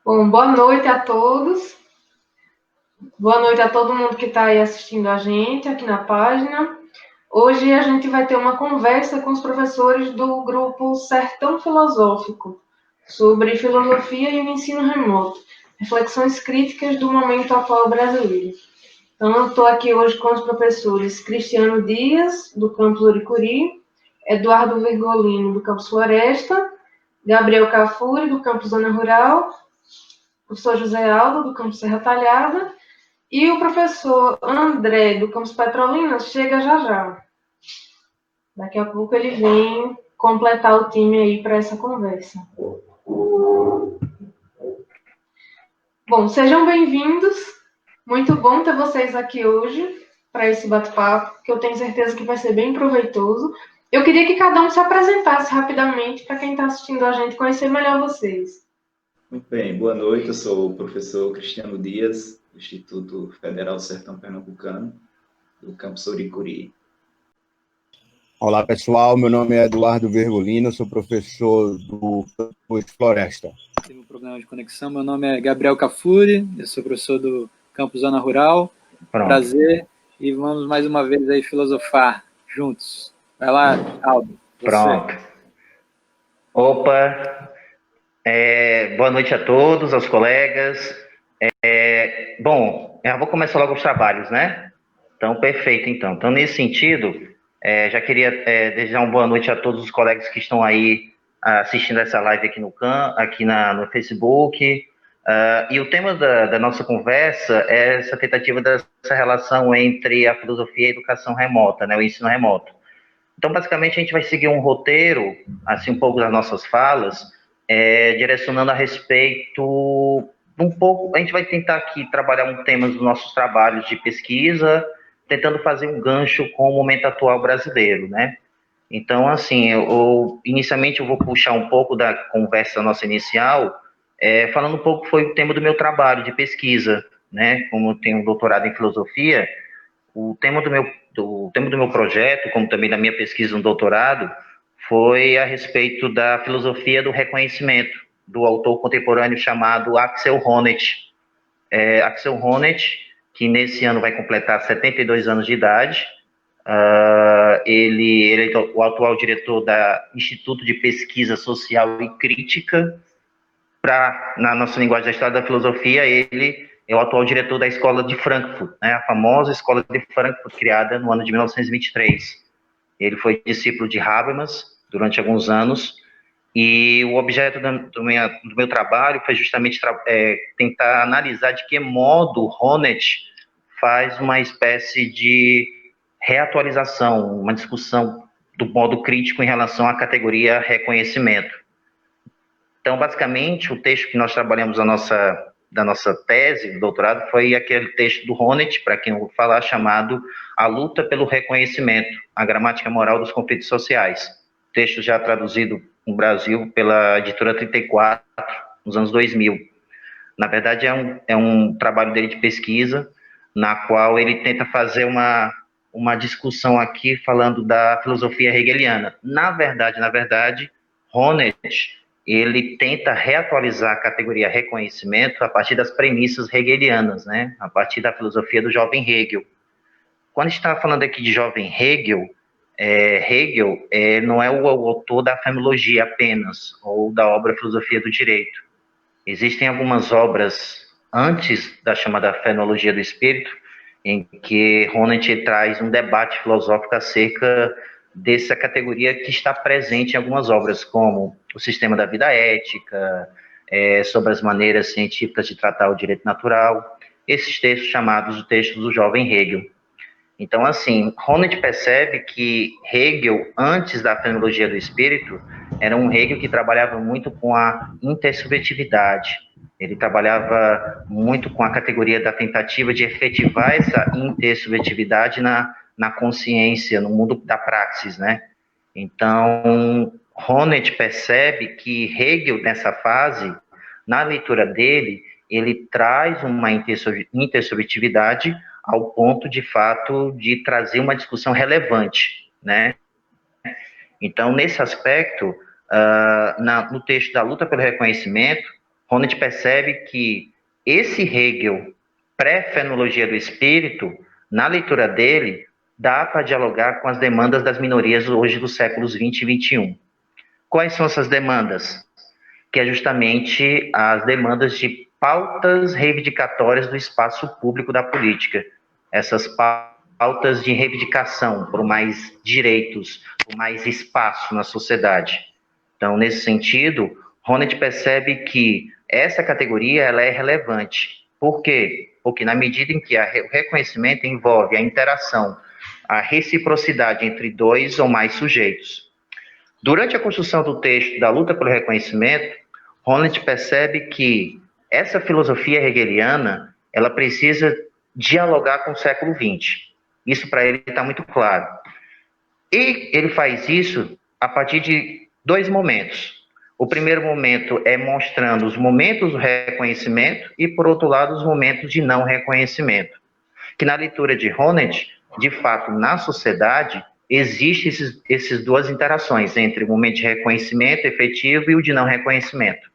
Bom, boa noite a todos. Boa noite a todo mundo que está aí assistindo a gente aqui na página. Hoje a gente vai ter uma conversa com os professores do grupo Sertão Filosófico sobre filosofia e o ensino remoto, reflexões críticas do momento atual brasileiro. Então, eu estou aqui hoje com os professores Cristiano Dias, do campus Uricuri, Eduardo Virgolino, do campus Floresta, Gabriel Cafuri, do campus Zona Rural, o professor José Aldo, do campus Serra Talhada, e o professor André, do campus Petrolina, chega já já. Daqui a pouco ele vem completar o time aí para essa conversa. Bom, sejam bem-vindos. Muito bom ter vocês aqui hoje para esse bate-papo, que eu tenho certeza que vai ser bem proveitoso. Eu queria que cada um se apresentasse rapidamente para quem está assistindo a gente conhecer melhor vocês. Muito bem, boa noite, eu sou o professor Cristiano Dias, do Instituto Federal Sertão Pernambucano, do campus Uricuri. Olá, pessoal, meu nome é Eduardo Vergolino, sou professor do campus Floresta. Teve um problema de conexão, meu nome é Gabriel Cafuri, eu sou professor do campus Zona Rural. Pronto. Prazer, e vamos mais uma vez aí filosofar juntos. Vai lá, Aldo. Pronto. Opa, boa noite a todos, aos colegas. Bom, eu vou começar logo os trabalhos, né? Então, perfeito, então. Então, nesse sentido, já queria desejar uma boa noite a todos os colegas que estão aí assistindo essa live aqui no Facebook. E o tema da nossa conversa é essa tentativa dessa relação entre a filosofia e a educação remota, né, o ensino remoto. Então, basicamente, a gente vai seguir um roteiro, assim, um pouco das nossas falas, direcionando a respeito um pouco. A gente vai tentar aqui trabalhar um tema dos nossos trabalhos de pesquisa, tentando fazer um gancho com o momento atual brasileiro, né? Então, assim, inicialmente eu vou puxar um pouco da conversa nossa inicial, falando um pouco, foi o tema do meu trabalho de pesquisa, né? Como eu tenho um doutorado em filosofia, o tema do meu projeto, como também da minha pesquisa no doutorado, foi a respeito da filosofia do reconhecimento, do autor contemporâneo chamado Axel Honneth. Axel Honneth, que nesse ano vai completar 72 anos de idade, ele é o atual diretor do Instituto de Pesquisa Social e Crítica, na nossa linguagem da história da filosofia, ele é o atual diretor da Escola de Frankfurt, né, a famosa Escola de Frankfurt, criada no ano de 1923. Ele foi discípulo de Habermas durante alguns anos, e o objeto do meu trabalho foi justamente tentar analisar de que modo Honneth faz uma espécie de reatualização, uma discussão do modo crítico em relação à categoria reconhecimento. Então, basicamente, o texto que nós trabalhamos da nossa tese, do doutorado, foi aquele texto do Honneth, para quem eu vou falar, chamado A Luta pelo Reconhecimento, a Gramática Moral dos Conflitos Sociais. Texto já traduzido no Brasil pela editora 34, nos anos 2000. Na verdade, é um trabalho dele de pesquisa, na qual ele tenta fazer uma discussão aqui falando da filosofia hegeliana. Na verdade, Honneth, ele tenta reatualizar a categoria reconhecimento a partir das premissas hegelianas, né? A partir da filosofia do jovem Hegel. Quando a gente está falando aqui de jovem Hegel, Hegel não é o autor da fenomenologia apenas, ou da obra Filosofia do Direito. Existem algumas obras antes da chamada fenomenologia do espírito, em que Honneth traz um debate filosófico acerca dessa categoria que está presente em algumas obras, como O Sistema da Vida Ética, sobre as maneiras científicas de tratar o direito natural, esses textos chamados de textos do jovem Hegel. Então, assim, Honneth percebe que Hegel, antes da fenomenologia do espírito, era um Hegel que trabalhava muito com a intersubjetividade. Ele trabalhava muito com a categoria da tentativa de efetivar essa intersubjetividade na consciência, no mundo da praxis, né? Então, Honneth percebe que Hegel, nessa fase, na leitura dele, ele traz uma intersubjetividade ao ponto, de fato, de trazer uma discussão relevante, né? Então, nesse aspecto, no texto da luta pelo reconhecimento, Honneth percebe que esse Hegel, pré-fenomenologia do espírito, na leitura dele, dá para dialogar com as demandas das minorias hoje dos séculos 20 e 21. Quais são essas demandas? Que é justamente as demandas de pautas reivindicatórias do espaço público da política. Essas pautas de reivindicação por mais direitos, por mais espaço na sociedade. Então, nesse sentido, Honneth percebe que essa categoria ela é relevante. Por quê? Porque na medida em que o reconhecimento envolve a interação, a reciprocidade entre dois ou mais sujeitos. Durante a construção do texto da luta pelo reconhecimento, Honneth percebe que essa filosofia hegeliana ela precisa dialogar com o século XX. Isso para ele está muito claro. E ele faz isso a partir de dois momentos. O primeiro momento é mostrando os momentos do reconhecimento e, por outro lado, os momentos de não reconhecimento. Que na leitura de Honneth, de fato, na sociedade, existem essas duas interações entre o momento de reconhecimento efetivo e o de não reconhecimento.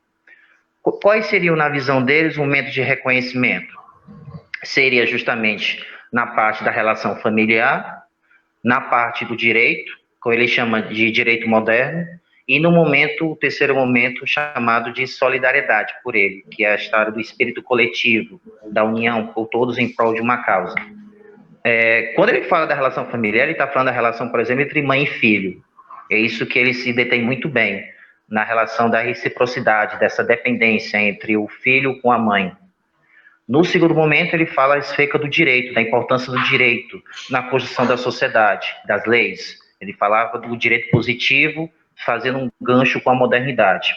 Quais seriam, na visão deles, o momento de reconhecimento? Seria justamente na parte da relação familiar, na parte do direito, que ele chama de direito moderno, e no momento, o terceiro momento, chamado de solidariedade por ele, que é a história do espírito coletivo, da união por todos em prol de uma causa. Quando ele fala da relação familiar, ele está falando da relação, por exemplo, entre mãe e filho. É isso que ele se detém muito bem, na relação da reciprocidade, dessa dependência entre o filho com a mãe. No segundo momento, ele fala a respeito do direito, da importância do direito na construção da sociedade, das leis. Ele falava do direito positivo, fazendo um gancho com a modernidade.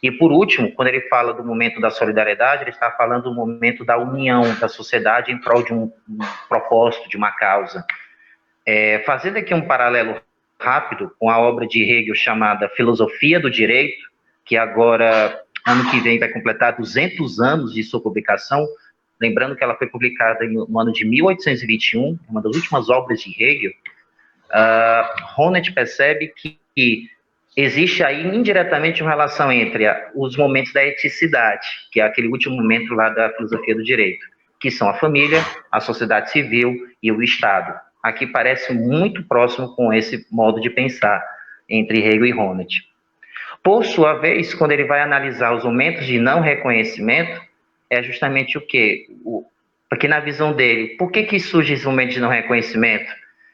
E, por último, quando ele fala do momento da solidariedade, ele está falando do momento da união da sociedade em prol de um propósito, de uma causa. Fazendo aqui um paralelo rápido com a obra de Hegel chamada Filosofia do Direito, que agora, ano que vem, vai completar 200 anos de sua publicação, lembrando que ela foi publicada no ano de 1821, uma das últimas obras de Hegel. Honneth percebe que existe aí indiretamente uma relação entre os momentos da eticidade, que é aquele último momento lá da filosofia do direito, que são a família, a sociedade civil e o Estado. Aqui parece muito próximo com esse modo de pensar entre Hegel e Honneth. Por sua vez, quando ele vai analisar os momentos de não reconhecimento, é justamente o quê? Porque na visão dele, por que surge esse momento de não reconhecimento?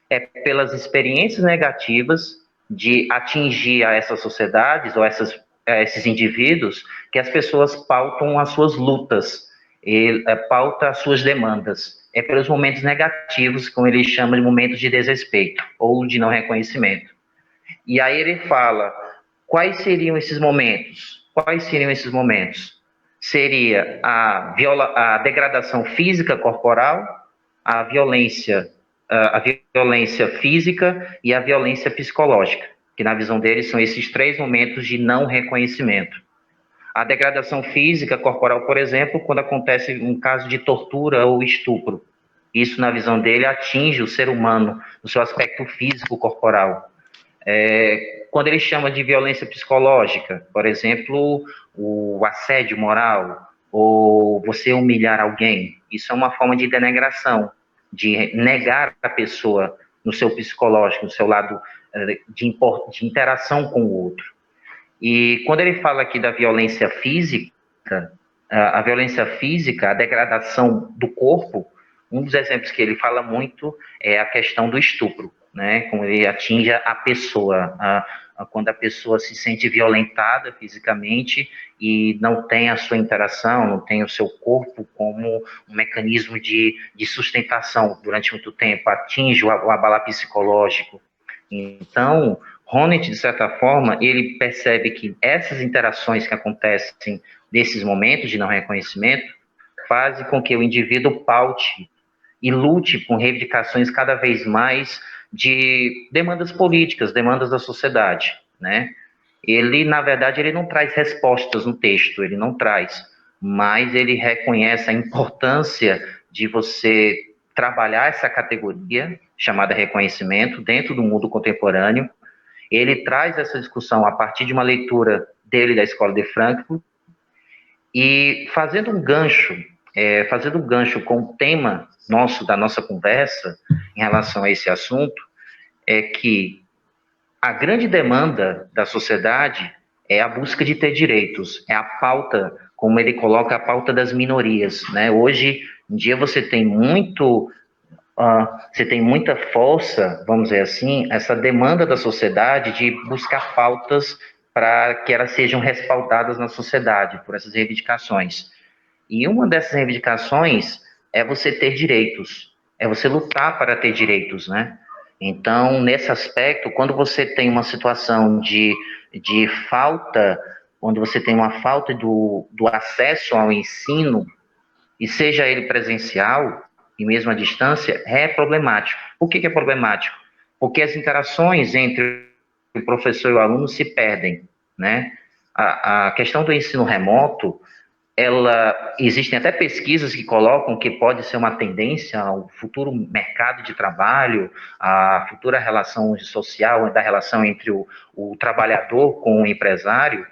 É pelas experiências negativas de atingir a essas sociedades ou esses indivíduos que as pessoas pautam as suas lutas, pautam as suas demandas. É pelos momentos negativos, como ele chama de momentos de desrespeito ou de não reconhecimento. E aí ele fala, quais seriam esses momentos? Quais seriam esses momentos? Seria a degradação física corporal, a violência física e a violência psicológica, que na visão deles são esses três momentos de não reconhecimento. A degradação física corporal, por exemplo, quando acontece um caso de tortura ou estupro. Isso, na visão dele, atinge o ser humano no seu aspecto físico corporal. Quando ele chama de violência psicológica, por exemplo, o assédio moral, ou você humilhar alguém, isso é uma forma de denegação, de negar a pessoa no seu psicológico, no seu lado de interação com o outro. E quando ele fala aqui da violência física, a degradação do corpo, um dos exemplos que ele fala muito é a questão do estupro, né? Como ele atinge a pessoa, quando a pessoa se sente violentada fisicamente e não tem a sua interação, não tem o seu corpo como um mecanismo de sustentação durante muito tempo, atinge o abalar psicológico. Então, Honneth, de certa forma, ele percebe que essas interações que acontecem nesses momentos de não reconhecimento fazem com que o indivíduo paute e lute com reivindicações cada vez mais de demandas políticas, demandas da sociedade, né? Ele, na verdade, ele não traz respostas no texto, ele não traz, mas ele reconhece a importância de você trabalhar essa categoria chamada reconhecimento dentro do mundo contemporâneo. Ele traz essa discussão a partir de uma leitura dele da Escola de Frankfurt E fazendo um gancho com o tema da nossa conversa em relação a esse assunto, é que a grande demanda da sociedade é a busca de ter direitos, é a pauta, como ele coloca, a pauta das minorias, né? Hoje em dia você tem muita força, vamos dizer assim, essa demanda da sociedade de buscar pautas para que elas sejam respaldadas na sociedade por essas reivindicações. E uma dessas reivindicações é você ter direitos, é você lutar para ter direitos, né? Então, nesse aspecto, quando você tem uma situação de falta, quando você tem uma falta do acesso ao ensino, e seja ele presencial e mesmo à distância, é problemático. Por que é problemático? Porque as interações entre o professor e o aluno se perdem, né? A questão do ensino remoto, existem até pesquisas que colocam que pode ser uma tendência ao futuro mercado de trabalho, à futura relação social, da relação entre o trabalhador com o empresário,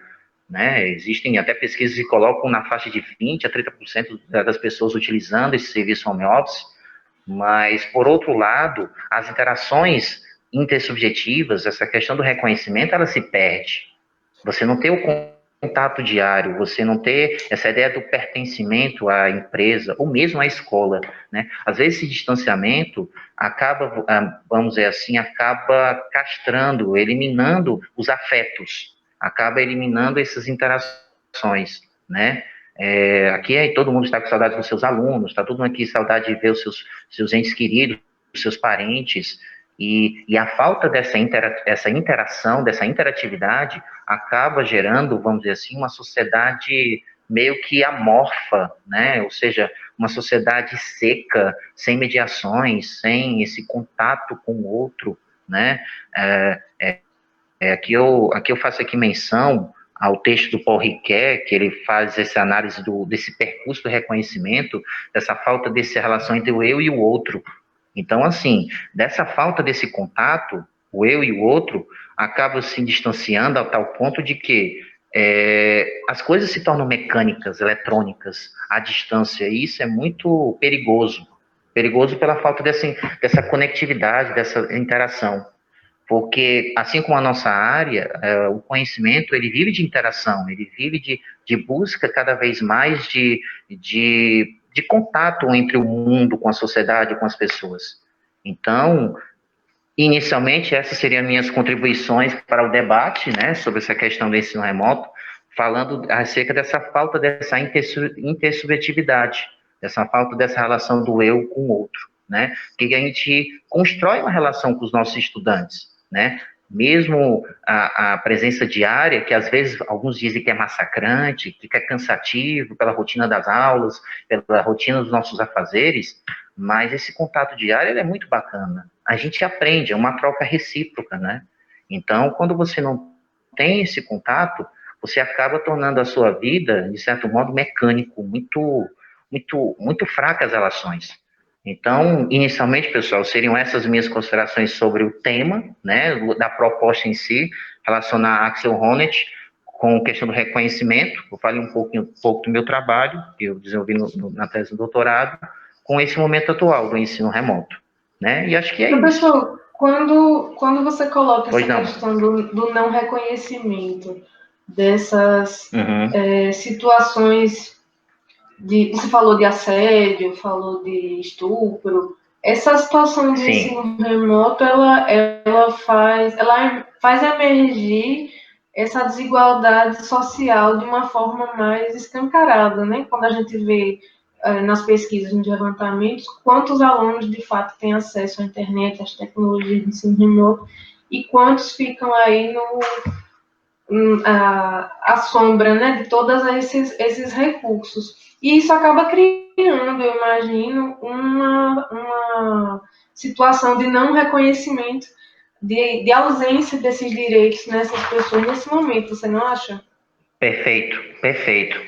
né? Existem até pesquisas que colocam na faixa de 20% a 30% das pessoas utilizando esse serviço home office, mas, por outro lado, as interações intersubjetivas, essa questão do reconhecimento, ela se perde. Você não tem o contato diário, você não ter essa ideia do pertencimento à empresa, ou mesmo à escola, né? Às vezes esse distanciamento acaba, vamos dizer assim, acaba castrando, eliminando os afetos, acaba eliminando essas interações, né? Aqui todo mundo está com saudade dos seus alunos, está todo mundo aqui com saudade de ver os seus entes queridos, os seus parentes, e a falta dessa interação, dessa interatividade, acaba gerando, vamos dizer assim, uma sociedade meio que amorfa, né? Ou seja, uma sociedade seca, sem mediações, sem esse contato com o outro, né? Aqui eu faço aqui menção ao texto do Paul Ricoeur, que ele faz essa análise desse percurso do reconhecimento, dessa falta dessa relação entre o eu e o outro. Então, assim, dessa falta desse contato, o eu e o outro acabam se distanciando a tal ponto de que as coisas se tornam mecânicas, eletrônicas, à distância, e isso é muito perigoso. Perigoso pela falta dessa conectividade, dessa interação. Porque, assim como a nossa área, o conhecimento, ele vive de interação, ele vive de busca cada vez mais de contato entre o mundo, com a sociedade, com as pessoas. Então, inicialmente, essas seriam minhas contribuições para o debate, né, sobre essa questão do ensino remoto, falando acerca dessa falta dessa intersubjetividade, dessa falta dessa relação do eu com o outro, né, que a gente constrói uma relação com os nossos estudantes, né, mesmo a presença diária, que às vezes alguns dizem que é massacrante, que é cansativo pela rotina das aulas, pela rotina dos nossos afazeres, mas esse contato diário ele é muito bacana. A gente aprende, é uma troca recíproca, né? Então, quando você não tem esse contato, você acaba tornando a sua vida, de certo modo, mecânico, muito fracas as relações. Então, inicialmente, pessoal, seriam essas minhas considerações sobre o tema, né, da proposta em si, relacionar a Axel Honneth com a questão do reconhecimento. Eu falei um pouco do meu trabalho, que eu desenvolvi na tese do doutorado, com esse momento atual do ensino remoto, né? E acho que é isso. Professor, quando você coloca essa questão do não reconhecimento dessas situações você falou de assédio, falou de estupro, essa situação de ensino remoto, ela faz emergir essa desigualdade social de uma forma mais escancarada, né? Quando a gente vê nas pesquisas, nos levantamentos, quantos alunos de fato têm acesso à internet, às tecnologias de ensino remoto, e quantos ficam aí à sombra, né, de todos esses recursos. E isso acaba criando, eu imagino, uma situação de não reconhecimento, de ausência desses direitos nessas pessoas nesse momento, você não acha? Perfeito.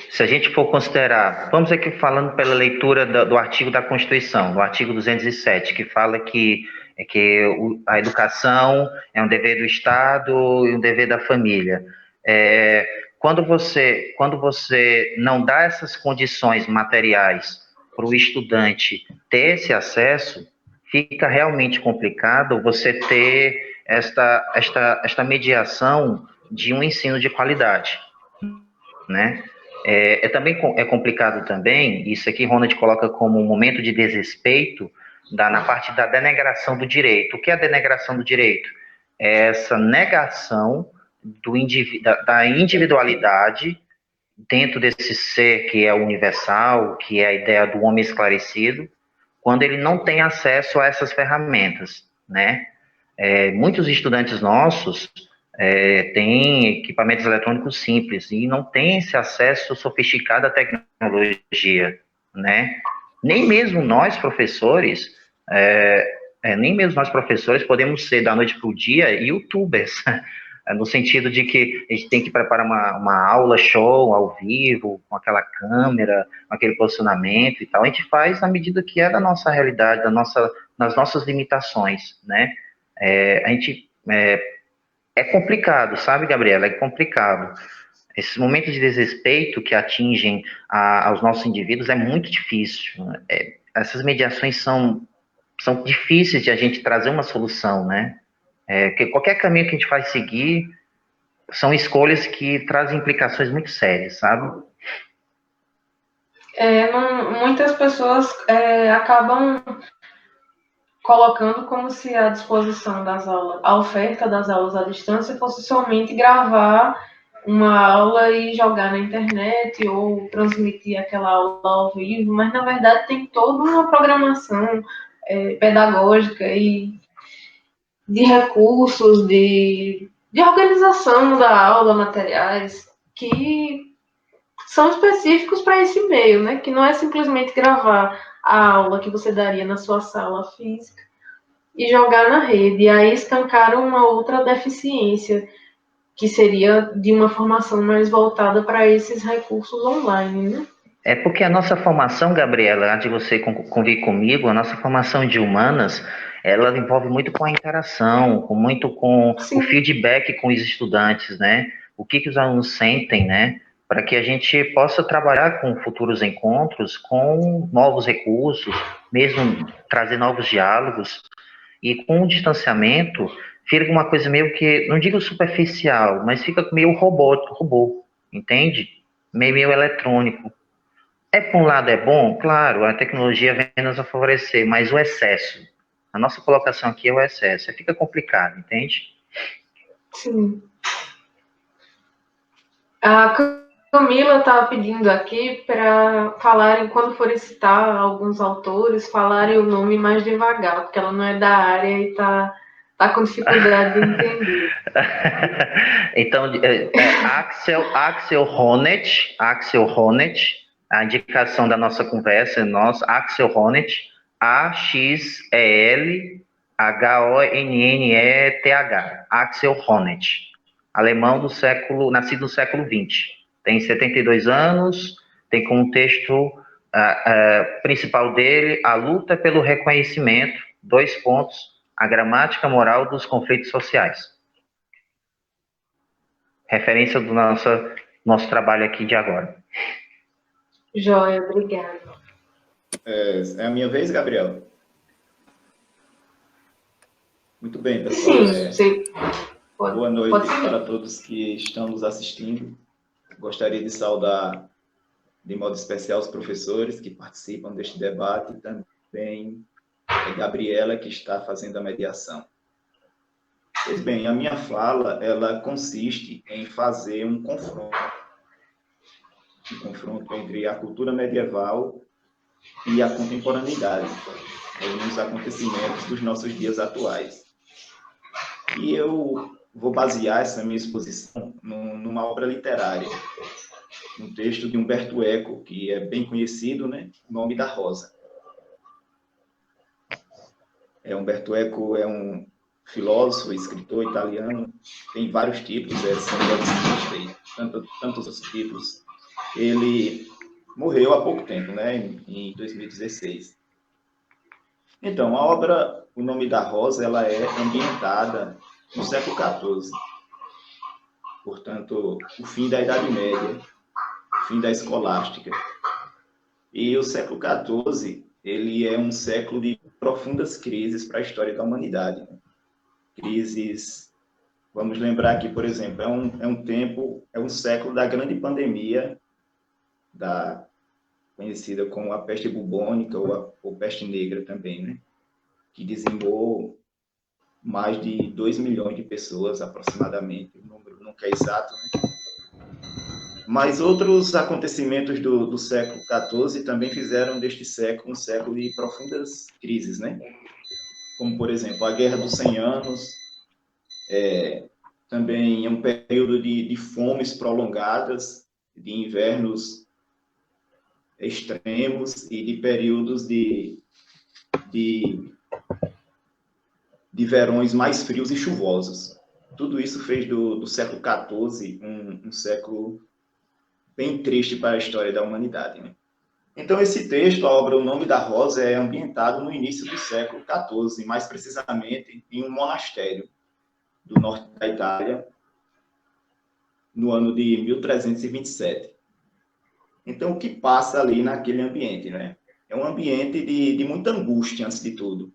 Se a gente for considerar, vamos aqui falando pela leitura do artigo da Constituição, do artigo 207, que fala que a educação é um dever do Estado e um dever da família. quando você não dá essas condições materiais para o estudante ter esse acesso, fica realmente complicado você ter esta mediação de um ensino de qualidade, né? Também é complicado também, isso aqui Ronald coloca como um momento de desrespeito na parte da denegação do direito. O que é a denegação do direito? É essa negação da individualidade dentro desse ser que é universal, que é a ideia do homem esclarecido, quando ele não tem acesso a essas ferramentas, né? Muitos estudantes nossos têm equipamentos eletrônicos simples e não têm esse acesso sofisticado à tecnologia, né? Nem mesmo nós, professores, podemos ser, da noite para o dia, youtubers, no sentido de que a gente tem que preparar uma aula show ao vivo, com aquela câmera, com aquele posicionamento e tal. A gente faz na medida que é da nossa realidade, das nossas limitações, né? É complicado, sabe, Gabriela? É complicado. Esses momentos de desrespeito que atingem aos nossos indivíduos é muito difícil. Essas mediações são difíceis de a gente trazer uma solução, né? Porque qualquer caminho que a gente vai seguir são escolhas que trazem implicações muito sérias, sabe? Muitas pessoas acabam colocando como se a disposição das aulas, a oferta das aulas à distância fosse somente gravar uma aula e jogar na internet ou transmitir aquela aula ao vivo, mas na verdade tem toda uma programação pedagógica e de recursos, de organização da aula, materiais, que são específicos para esse meio, né? Que não é simplesmente gravar a aula que você daria na sua sala física e jogar na rede. E aí escancaram uma outra deficiência, que seria de uma formação mais voltada para esses recursos online, né? É porque a nossa formação, Gabriela, antes de você convir comigo, a nossa formação de humanas, ela envolve muito com a interação, muito com o feedback com os estudantes, né? O que os alunos sentem, né? Para que a gente possa trabalhar com futuros encontros, com novos recursos, mesmo trazer novos diálogos, e com o distanciamento, fica uma coisa meio que, não digo superficial, mas fica meio robô, entende? Meio eletrônico. Por um lado é bom? Claro, a tecnologia vem nos favorecer, mas o excesso, a nossa colocação aqui é o excesso, fica complicado, entende? Sim. A Camila estava pedindo aqui para falarem, quando forem citar alguns autores, falarem o nome mais devagar, porque ela não é da área e está com dificuldade de entender. Então, Axel Honneth, a indicação da nossa conversa é Axel Honneth, Axelhonneth, Axel Honneth, alemão nascido no século XX, tem 72 anos, tem como texto principal dele a luta pelo reconhecimento, a gramática moral dos conflitos sociais. Referência do nosso trabalho aqui de agora. Joia, obrigada. É a minha vez, Gabriel? Muito bem, pessoal. Sim. Boa noite para todos que estão nos assistindo. Gostaria de saudar, de modo especial, os professores que participam deste debate e também a Gabriela, que está fazendo a mediação. Pois bem, a minha fala, ela consiste em fazer um confronto entre a cultura medieval e a contemporaneidade, nos acontecimentos dos nossos dias atuais. E eu vou basear essa minha exposição numa obra literária, um texto de Umberto Eco, que é bem conhecido, né? O Nome da Rosa. Umberto Eco é um filósofo, escritor italiano, tem vários títulos, tantos outros títulos. Ele morreu há pouco tempo, né? Em 2016. Então, a obra O Nome da Rosa, ela é ambientada no século XIV. portanto, o fim da Idade Média, o fim da escolástica. E o século XIV, ele é um século de profundas crises para a história da humanidade. Crises, vamos lembrar aqui, por exemplo, é um século da grande pandemia, conhecida como a peste bubônica ou peste negra também, né? Que dizimou mais de 2 milhões de pessoas, aproximadamente. O número nunca é exato, né? Mas outros acontecimentos do século XIV também fizeram deste século um século de profundas crises, né? Como, por exemplo, a Guerra dos 100 Anos, também é um período de fomes prolongadas, de invernos extremos e de períodos de verões mais frios e chuvosos. Tudo isso fez do século XIV um século bem triste para a história da humanidade, né? Então, esse texto, a obra O Nome da Rosa, é ambientado no início do século XIV, mais precisamente em um monastério do norte da Itália, no ano de 1327. Então, o que passa ali naquele ambiente, né? É um ambiente de muita angústia, antes de tudo.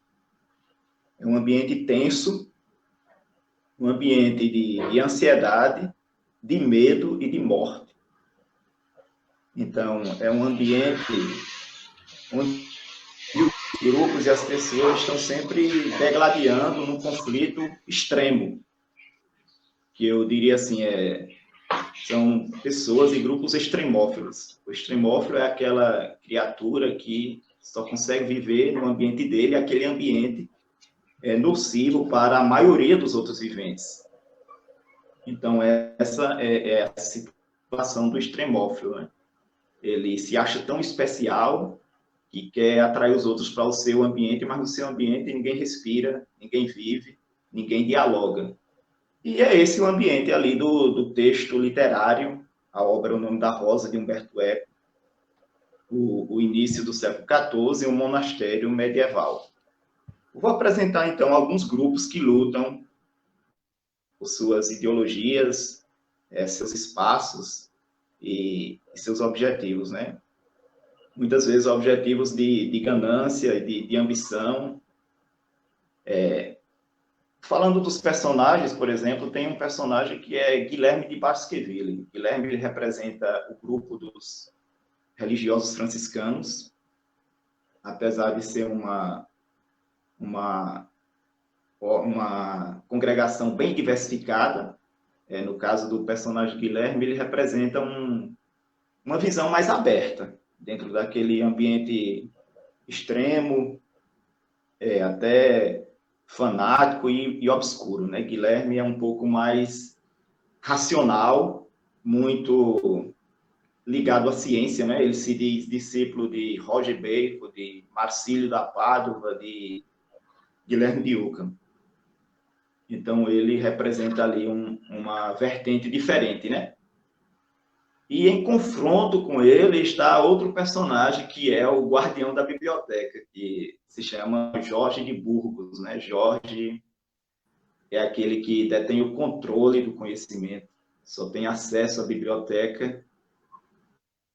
É um ambiente tenso, um ambiente de ansiedade, de medo e de morte. Então, é um ambiente onde os grupos e as pessoas estão sempre degladiando num conflito extremo, que eu diria assim, são pessoas e grupos extremófilos. O extremófilo é aquela criatura que só consegue viver no ambiente dele, aquele ambiente é nocivo para a maioria dos outros viventes. Então, essa é a situação do extremófilo, né? Ele se acha tão especial que quer atrair os outros para o seu ambiente, mas no seu ambiente ninguém respira, ninguém vive, ninguém dialoga. E é esse o ambiente ali do texto literário, a obra O Nome da Rosa, de Umberto Eco, o início do século XIV, um monastério medieval. Vou apresentar, então, alguns grupos que lutam por suas ideologias, seus espaços e seus objetivos, né? Muitas vezes objetivos de ganância, de ambição. Falando dos personagens, por exemplo, tem um personagem que é Guilherme de Baskerville. Guilherme ele representa o grupo dos religiosos franciscanos, apesar de ser uma congregação bem diversificada. No caso do personagem Guilherme, ele representa uma visão mais aberta, dentro daquele ambiente extremo, até fanático e obscuro, né? Guilherme é um pouco mais racional, muito ligado à ciência, né? Ele se diz discípulo de Roger Bacon, de Marcílio da Pádua, de Guilherme de Ockham. Então, ele representa ali uma vertente diferente, né? E em confronto com ele está outro personagem, que é o guardião da biblioteca, que se chama Jorge de Burgos, né? Jorge é aquele que detém o controle do conhecimento, só tem acesso à biblioteca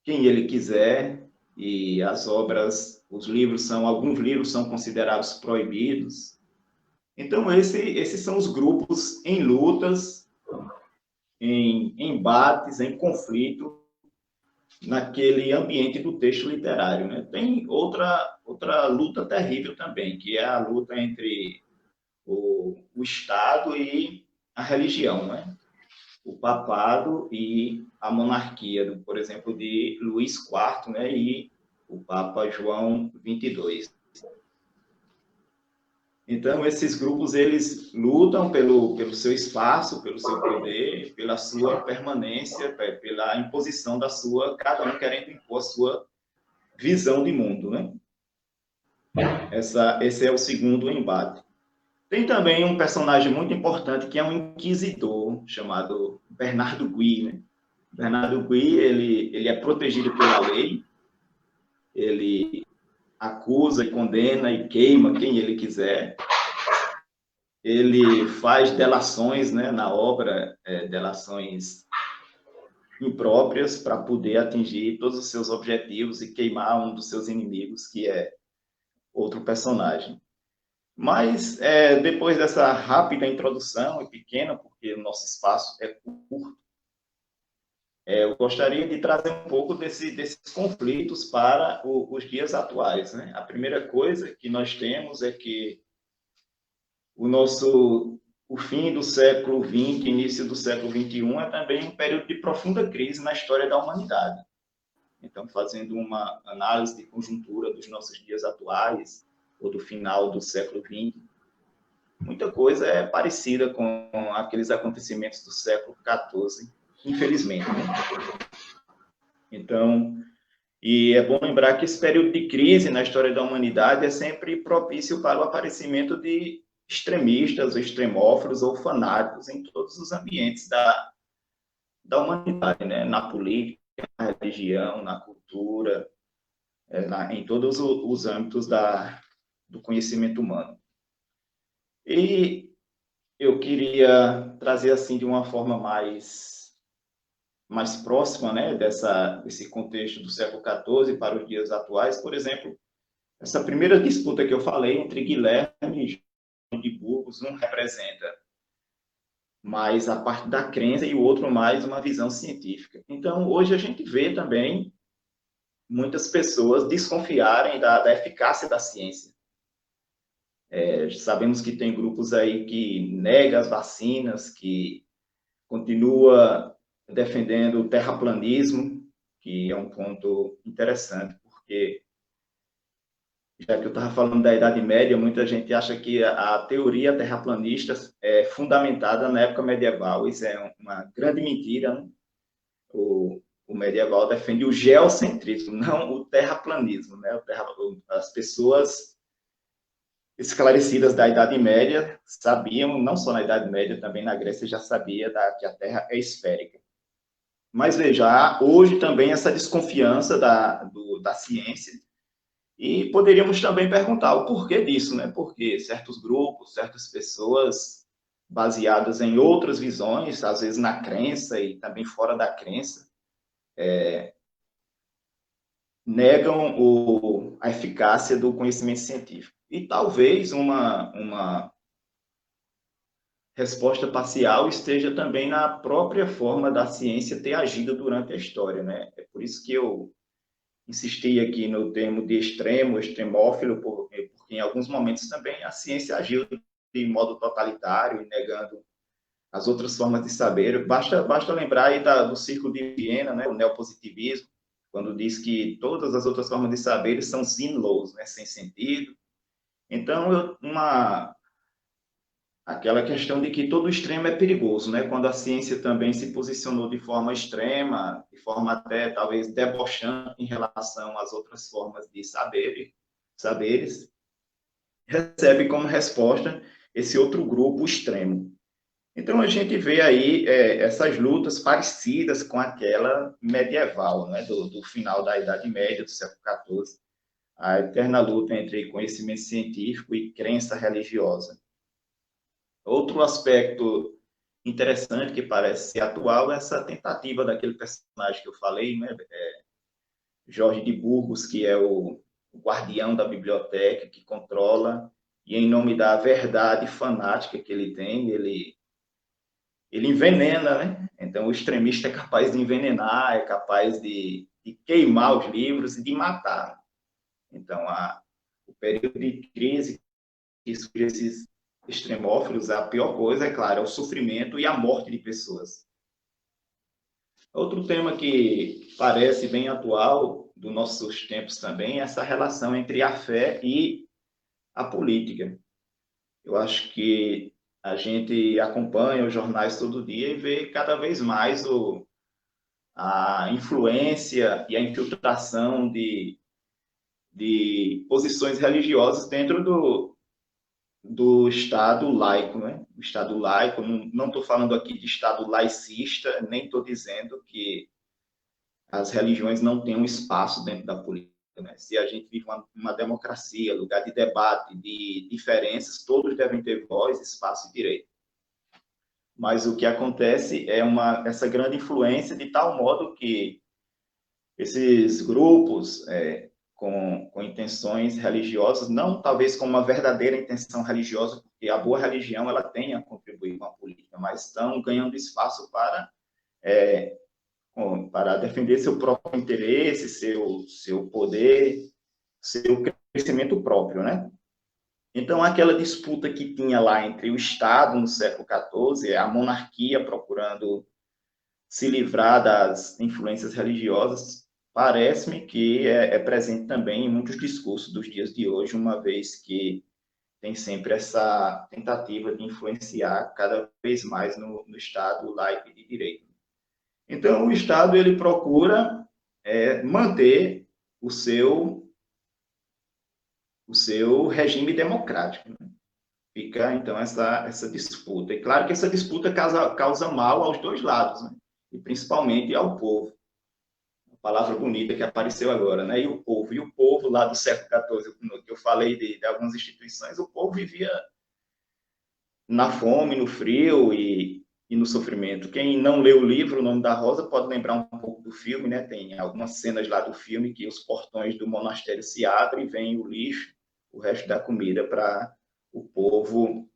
quem ele quiser, e as obras, alguns livros são considerados proibidos. Então, esses são os grupos em lutas, em embates, em conflito, naquele ambiente do texto literário, né? Tem outra luta terrível também, que é a luta entre o Estado e a religião, né? O papado e a monarquia, por exemplo, de Luís IV, né? E o Papa João XXII. Então, esses grupos, eles lutam pelo seu espaço, pelo seu poder, pela sua permanência, pela imposição cada um querendo impor a sua visão de mundo, né? Esse é o segundo embate. Tem também um personagem muito importante, que é um inquisidor, chamado Bernardo Gui, né? Bernardo Gui, ele é protegido pela lei, ele acusa e condena e queima quem ele quiser. ele faz delações, né, na obra, delações impróprias para poder atingir todos os seus objetivos e queimar um dos seus inimigos, que é outro personagem. Mas, depois dessa rápida introdução, e pequena, porque o nosso espaço é curto, eu gostaria de trazer um pouco desses conflitos para os dias atuais, né? A primeira coisa que nós temos é que o fim do século XX, início do século XXI, é também um período de profunda crise na história da humanidade. Então, fazendo uma análise de conjuntura dos nossos dias atuais, ou do final do século XX, muita coisa é parecida com aqueles acontecimentos do século XIV, infelizmente, né? Então, e é bom lembrar que esse período de crise na história da humanidade é sempre propício para o aparecimento de extremistas, ou extremófilos ou fanáticos em todos os ambientes da humanidade, né? Na política, na religião, na cultura, em todos os âmbitos do conhecimento humano. E eu queria trazer assim de uma forma mais próxima, né, desse contexto do século XIV para os dias atuais, por exemplo, essa primeira disputa que eu falei entre Guilherme e João de Burgos, um representa mais a parte da crença e o outro mais uma visão científica. Então, hoje a gente vê também muitas pessoas desconfiarem da eficácia da ciência. Sabemos que tem grupos aí que negam as vacinas, que continua defendendo o terraplanismo, que é um ponto interessante, porque, já que eu estava falando da Idade Média, muita gente acha que a teoria terraplanista é fundamentada na época medieval. Isso é uma grande mentira, né? O medieval defende o geocentrismo, não o terraplanismo, né? As pessoas esclarecidas da Idade Média sabiam, não só na Idade Média, também na Grécia já sabia que a Terra é esférica. Mas veja, hoje também essa desconfiança da ciência, e poderíamos também perguntar o porquê disso, né? Porque certos grupos, certas pessoas baseadas em outras visões, às vezes na crença e também fora da crença, negam a eficácia do conhecimento científico. E talvez uma resposta parcial esteja também na própria forma da ciência ter agido durante a história, né? É por isso que eu insisti aqui no termo de extremo, extremófilo, porque em alguns momentos também a ciência agiu de modo totalitário, negando as outras formas de saber. Basta lembrar aí do Círculo de Viena, né? O neopositivismo, quando diz que todas as outras formas de saber são sinnlos, né? Sem sentido. Então, aquela questão de que todo extremo é perigoso, né? Quando a ciência também se posicionou de forma extrema, de forma até talvez debochante em relação às outras formas de saberes, recebe como resposta esse outro grupo extremo. Então a gente vê aí essas lutas parecidas com aquela medieval, né? Do final da Idade Média, do século XIV, a eterna luta entre conhecimento científico e crença religiosa. Outro aspecto interessante que parece ser atual é essa tentativa daquele personagem que eu falei, né? Jorge de Burgos, que é o guardião da biblioteca, que controla, e em nome da verdade fanática que ele tem, ele envenena, né? Então, o extremista é capaz de envenenar, é capaz de queimar os livros e de matar. Então, o período de crise que surge esses extremófilos, a pior coisa, é claro, é o sofrimento e a morte de pessoas. Outro tema que parece bem atual dos nossos tempos também é essa relação entre a fé e a política. Eu acho que a gente acompanha os jornais todo dia e vê cada vez mais a influência e a infiltração de posições religiosas dentro do Estado laico, né? O Estado laico, não estou falando aqui de Estado laicista, nem estou dizendo que as religiões não têm um espaço dentro da política. né? Se a gente vive uma democracia, lugar de debate, de diferenças, todos devem ter voz, espaço e direito. Mas o que acontece é essa grande influência de tal modo que esses grupos com intenções religiosas, não talvez com uma verdadeira intenção religiosa, porque a boa religião ela tem a contribuir com a política, mas estão ganhando espaço para defender seu próprio interesse, seu poder, seu crescimento próprio, né? Então, aquela disputa que tinha lá entre o Estado no século XIV, a monarquia procurando se livrar das influências religiosas, parece-me que é presente também em muitos discursos dos dias de hoje, uma vez que tem sempre essa tentativa de influenciar cada vez mais no Estado laico e de direito. Então, o Estado ele procura manter o seu regime democrático, né? Fica, então, essa disputa. E claro que essa disputa causa mal aos dois lados, né? E principalmente ao povo. Uma palavra bonita que apareceu agora, né? E o povo lá do século XIV, que eu falei de algumas instituições, o povo vivia na fome, no frio e no sofrimento. Quem não leu o livro, O Nome da Rosa, pode lembrar um pouco do filme, né? Tem algumas cenas lá do filme que os portões do monastério se abrem e vem o lixo, o resto da comida para o povo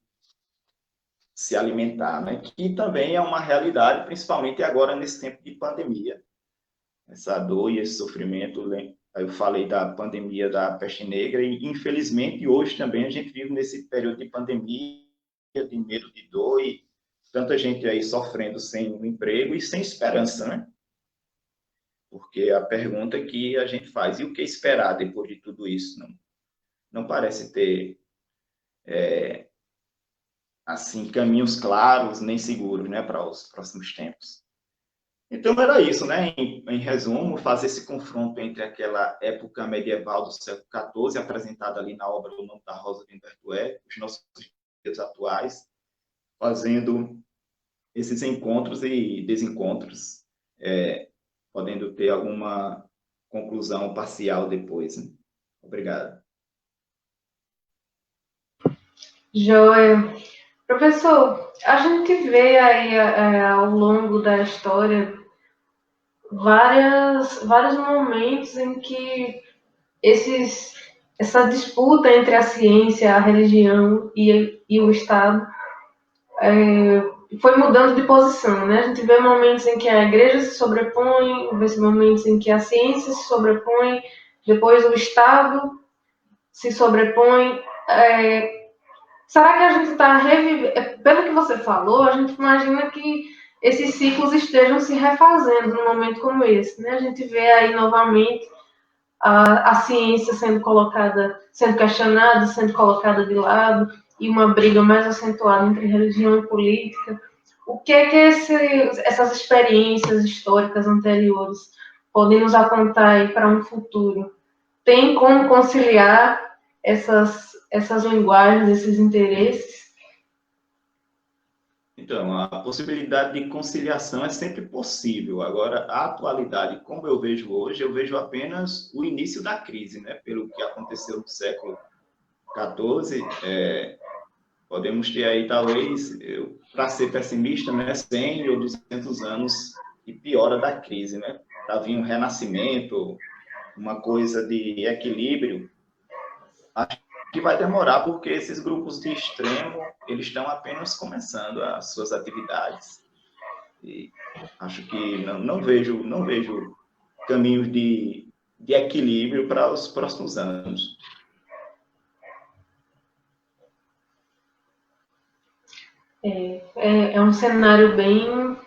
se alimentar, né? Que também é uma realidade, principalmente agora nesse tempo de pandemia. Essa dor e esse sofrimento, eu falei da pandemia da peste negra e, infelizmente, hoje também a gente vive nesse período de pandemia, de medo, de dor e tanta gente aí sofrendo sem um emprego e sem esperança, né? Porque a pergunta que a gente faz, e o que esperar depois de tudo isso? Não parece ter assim, caminhos claros nem seguros, né, para os próximos tempos. Então, era isso, né? Em resumo, fazer esse confronto entre aquela época medieval do século XIV, apresentada ali na obra O Nome da Rosa de Humberto Eco, os nossos dias atuais, fazendo esses encontros e desencontros, podendo ter alguma conclusão parcial depois, né? Obrigado. Joia. Professor, a gente vê aí ao longo da história vários momentos em que essa disputa entre a ciência, a religião e o Estado foi mudando de posição, né? A gente vê momentos em que a igreja se sobrepõe, vê momentos em que a ciência se sobrepõe, depois o Estado se sobrepõe. Será que a gente está revivendo? Pelo que você falou, a gente imagina que esses ciclos estejam se refazendo num momento como esse, né? A gente vê aí novamente a ciência sendo questionada, sendo colocada de lado, e uma briga mais acentuada entre religião e política. O que é que essas experiências históricas anteriores podem nos apontar aí para um futuro? Tem como conciliar essas linguagens, esses interesses? Então, a possibilidade de conciliação é sempre possível. Agora, a atualidade, como eu vejo hoje, eu vejo apenas o início da crise, né? Pelo que aconteceu no século XIV, podemos ter aí, talvez, para ser pessimista, né, 100 ou 200 anos de piora da crise, né? Para vir um renascimento, uma coisa de equilíbrio. Acho que vai demorar, porque esses grupos de extremo, eles estão apenas começando as suas atividades. E acho que não vejo caminhos de equilíbrio para os próximos anos. É um cenário bem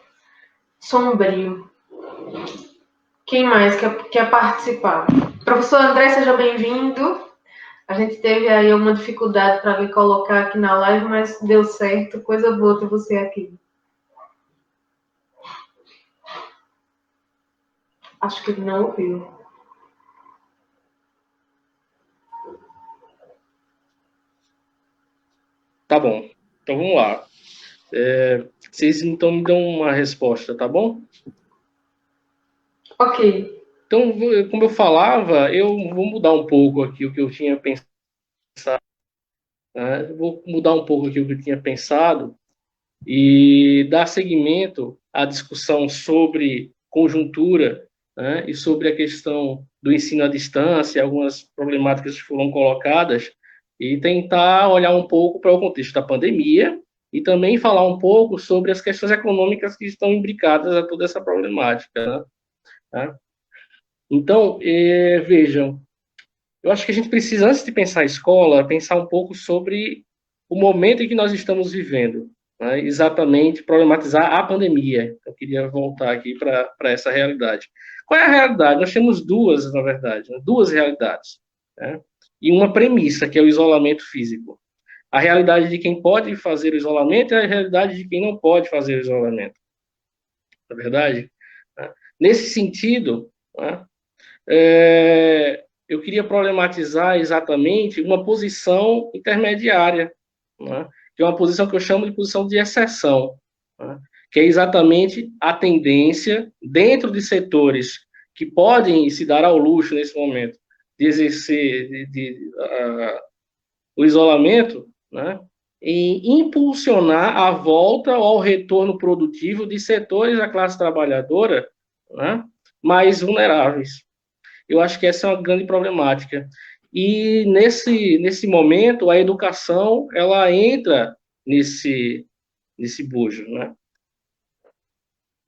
sombrio. Quem mais quer participar? Professor André, seja bem-vindo. A gente teve aí uma dificuldade para me colocar aqui na live, mas deu certo. Coisa boa ter você aqui. Acho que ele não ouviu. Tá bom. Então, vamos lá. Vocês, então, me dão uma resposta, tá bom? Ok. Então, como eu falava, eu vou mudar um pouco aqui o que eu tinha pensado, né? Vou mudar um pouco aqui o que eu tinha pensado e dar seguimento à discussão sobre conjuntura, né, e sobre a questão do ensino à distância, algumas problemáticas que foram colocadas, e tentar olhar um pouco para o contexto da pandemia e também falar um pouco sobre as questões econômicas que estão imbricadas a toda essa problemática, né? Então, vejam, eu acho que a gente precisa, antes de pensar a escola, pensar um pouco sobre o momento em que nós estamos vivendo, né? Exatamente, problematizar a pandemia. Eu queria voltar aqui para essa realidade. Qual é a realidade? Nós temos duas, na verdade, né? Duas realidades, né? E uma premissa, que é o isolamento físico. A realidade de quem pode fazer o isolamento e a realidade de quem não pode fazer o isolamento. Não é verdade? Nesse sentido, né, eu queria problematizar exatamente uma posição intermediária, né, que é uma posição que eu chamo de posição de exceção, né, que é exatamente a tendência, dentro de setores que podem se dar ao luxo nesse momento de exercer o isolamento, né, em impulsionar a volta ou ao retorno produtivo de setores da classe trabalhadora, né, mais vulneráveis. Eu acho que essa é uma grande problemática. E nesse momento, a educação ela entra nesse bojo, né?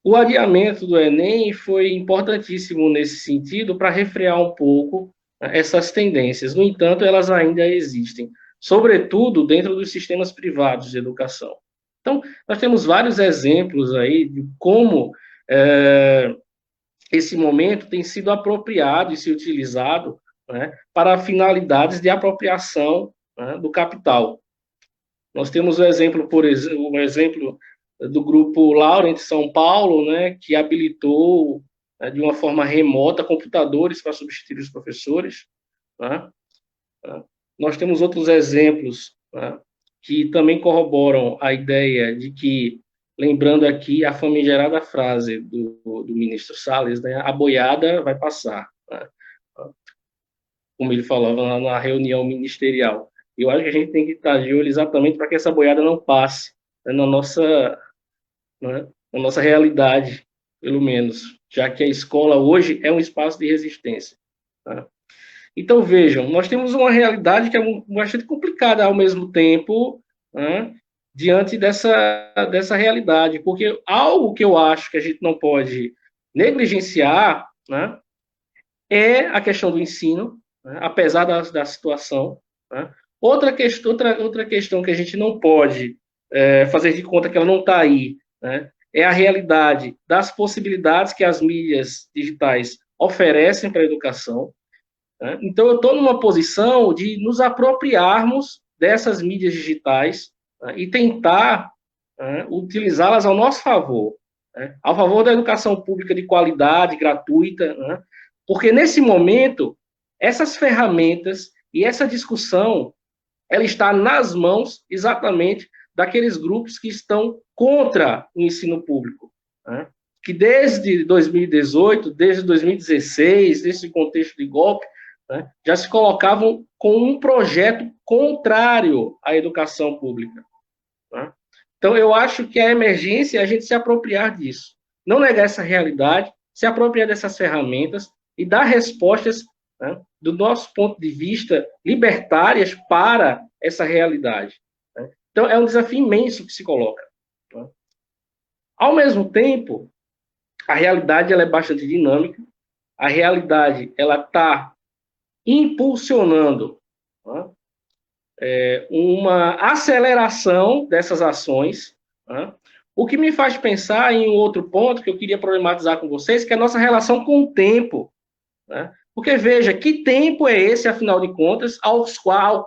O adiamento do Enem foi importantíssimo nesse sentido para refrear um pouco, né, essas tendências. No entanto, elas ainda existem, sobretudo dentro dos sistemas privados de educação. Então, nós temos vários exemplos aí de como esse momento tem sido apropriado e se utilizado, né, para finalidades de apropriação, né, do capital. Nós temos o exemplo, por exemplo, do grupo Laurent São Paulo, né, que habilitou, né, de uma forma remota computadores para substituir os professores, né? Nós temos outros exemplos, né, que também corroboram a ideia de que, lembrando aqui a famigerada frase do ministro Salles, né, a boiada vai passar, né, como ele falava na reunião ministerial. Eu acho que a gente tem que estar de olho exatamente para que essa boiada não passe, né, na nossa realidade, pelo menos, já que a escola hoje é um espaço de resistência, né? Então, vejam, nós temos uma realidade que é bastante complicada ao mesmo tempo, né, diante dessa realidade, porque algo que eu acho que a gente não pode negligenciar, né, é a questão do ensino, né, apesar da situação, né? Outra questão que a gente não pode fazer de conta que ela não está aí, né, é a realidade das possibilidades que as mídias digitais oferecem para a educação. Então, eu estou numa posição de nos apropriarmos dessas mídias digitais, né, e tentar, né, utilizá-las ao nosso favor, né, ao favor da educação pública de qualidade, gratuita, né, porque, nesse momento, essas ferramentas e essa discussão, ela está nas mãos, exatamente, daqueles grupos que estão contra o ensino público, né, que desde 2018, desde 2016, nesse contexto de golpe, né, já se colocavam com um projeto contrário à educação pública, né? Então, eu acho que a emergência é a gente se apropriar disso, não negar essa realidade, se apropriar dessas ferramentas e dar respostas, né, do nosso ponto de vista, libertárias para essa realidade, né? Então, é um desafio imenso que se coloca, né? Ao mesmo tempo, a realidade ela é bastante dinâmica, a realidade ela está impulsionando, né, uma aceleração dessas ações, né, o que me faz pensar em um outro ponto que eu queria problematizar com vocês, que é a nossa relação com o tempo, né? Porque, veja, que tempo é esse, afinal de contas, ao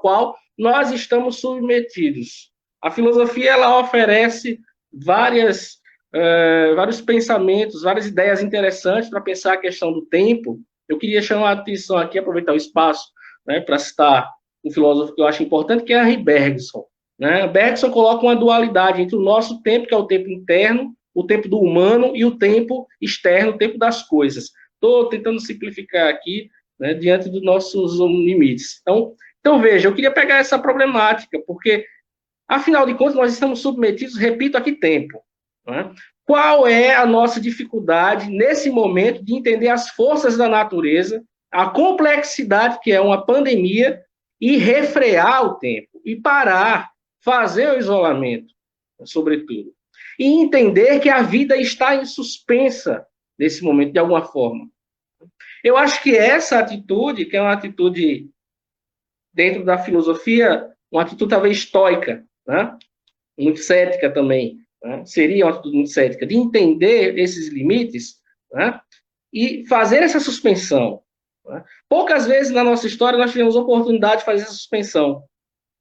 qual nós estamos submetidos? A filosofia ela oferece vários pensamentos, várias ideias interessantes para pensar a questão do tempo. Eu queria chamar a atenção aqui, aproveitar o espaço, né, para citar um filósofo que eu acho importante, que é Henri Bergson, né? Bergson coloca uma dualidade entre o nosso tempo, que é o tempo interno, o tempo do humano, e o tempo externo, o tempo das coisas. Estou tentando simplificar aqui, né, diante dos nossos limites. Então, veja, eu queria pegar essa problemática, porque, afinal de contas, nós estamos submetidos, repito, a que tempo? Né? Qual é a nossa dificuldade, nesse momento, de entender as forças da natureza, a complexidade que é uma pandemia, e refrear o tempo, e parar, fazer o isolamento, sobretudo. E entender que a vida está em suspensa nesse momento, de alguma forma. Eu acho que essa atitude, que é uma atitude, dentro da filosofia, uma atitude talvez estoica, né? Muito cética também, né? Seria uma atitude muito cética, de entender esses limites, né? E fazer essa suspensão. Né? Poucas vezes na nossa história nós tivemos oportunidade de fazer essa suspensão,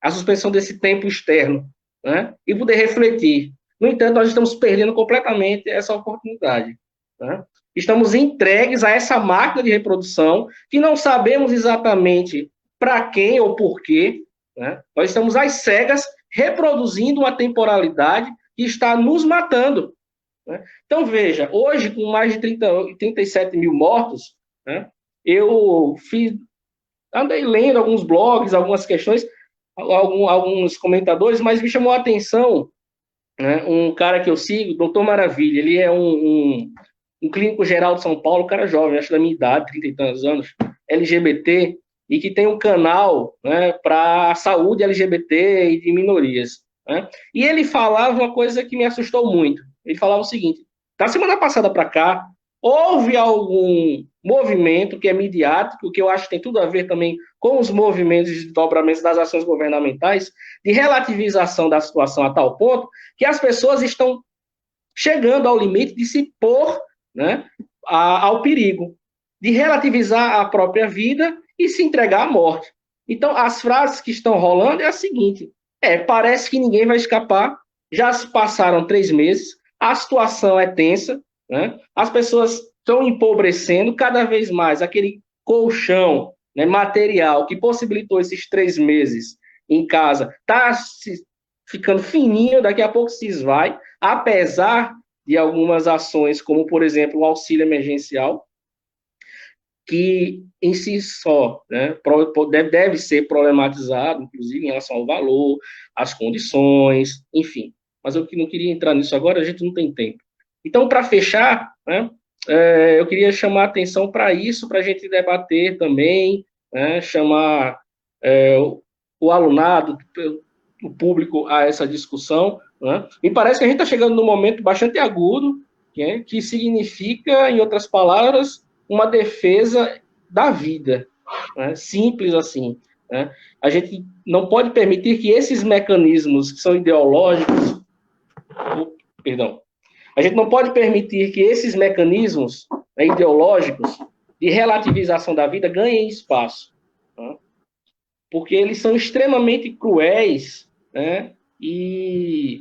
a suspensão desse tempo externo, né? E poder refletir. No entanto, nós estamos perdendo completamente essa oportunidade. Né? Estamos entregues a essa máquina de reprodução que não sabemos exatamente para quem ou por quê. Né? Nós estamos às cegas reproduzindo uma temporalidade que está nos matando. Né? Então, veja, hoje, com mais de 37 mil mortos, né, eu andei lendo alguns blogs, algumas questões, alguns comentadores, mas me chamou a atenção, né, um cara que eu sigo, Doutor Maravilha. Ele é um clínico geral de São Paulo, um cara jovem, acho da minha idade, 30 e tantos anos, LGBT, e que tem um canal, né, para a saúde LGBT e de minorias. Né? E ele falava uma coisa que me assustou muito. Ele falava o seguinte: da semana passada para cá, houve algum movimento que é midiático, que eu acho que tem tudo a ver também com os movimentos de desdobramento das ações governamentais, de relativização da situação a tal ponto que as pessoas estão chegando ao limite de se pôr, né, ao perigo, de relativizar a própria vida e se entregar à morte. Então, as frases que estão rolando é a seguinte: parece que ninguém vai escapar, já se passaram 3 meses, a situação é tensa, né? As pessoas estão empobrecendo cada vez mais, aquele colchão, né, material que possibilitou esses 3 meses em casa, está ficando fininho, daqui a pouco se esvai, apesar de algumas ações, como, por exemplo, o auxílio emergencial, que em si só, né, deve ser problematizado, inclusive em relação ao valor, às condições, enfim. Mas eu não queria entrar nisso agora, a gente não tem tempo. Então, para fechar, né, eu queria chamar a atenção para isso, para a gente debater também, né, chamar o alunado, o público a essa discussão. Né? Me parece que a gente está chegando num momento bastante agudo, né, que significa, em outras palavras, uma defesa da vida, né? Simples assim. Né? A gente não pode permitir que esses mecanismos que são ideológicos, a gente não pode permitir que esses mecanismos, né, ideológicos de relativização da vida ganhem espaço, né? Porque eles são extremamente cruéis, né, e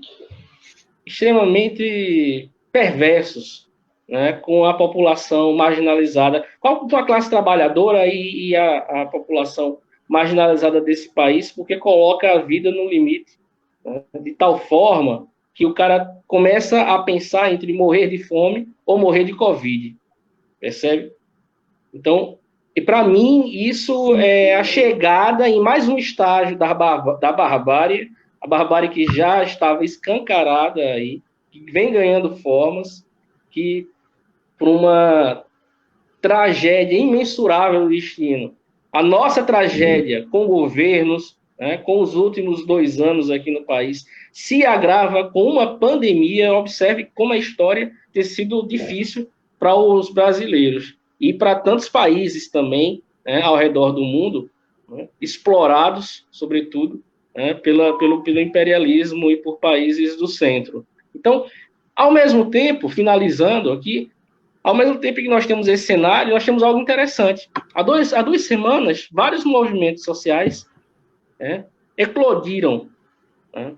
extremamente perversos, né, com a população marginalizada, com a classe trabalhadora e a população marginalizada desse país, porque coloca a vida no limite, né, de tal forma que o cara começa a pensar entre morrer de fome ou morrer de Covid, percebe? Então, e para mim, isso é a chegada em mais um estágio da barbárie, a barbárie que já estava escancarada aí, que vem ganhando formas, que por uma tragédia imensurável do destino, a nossa tragédia com governos, né, com os últimos 2 anos aqui no país, se agrava com uma pandemia. Observe como a história tem sido difícil para os brasileiros e para tantos países também, né, ao redor do mundo, né, explorados, sobretudo, né, pelo imperialismo e por países do centro. Então, ao mesmo tempo, finalizando aqui, ao mesmo tempo que nós temos esse cenário, nós temos algo interessante. Há 2 semanas, vários movimentos sociais, né, eclodiram, né,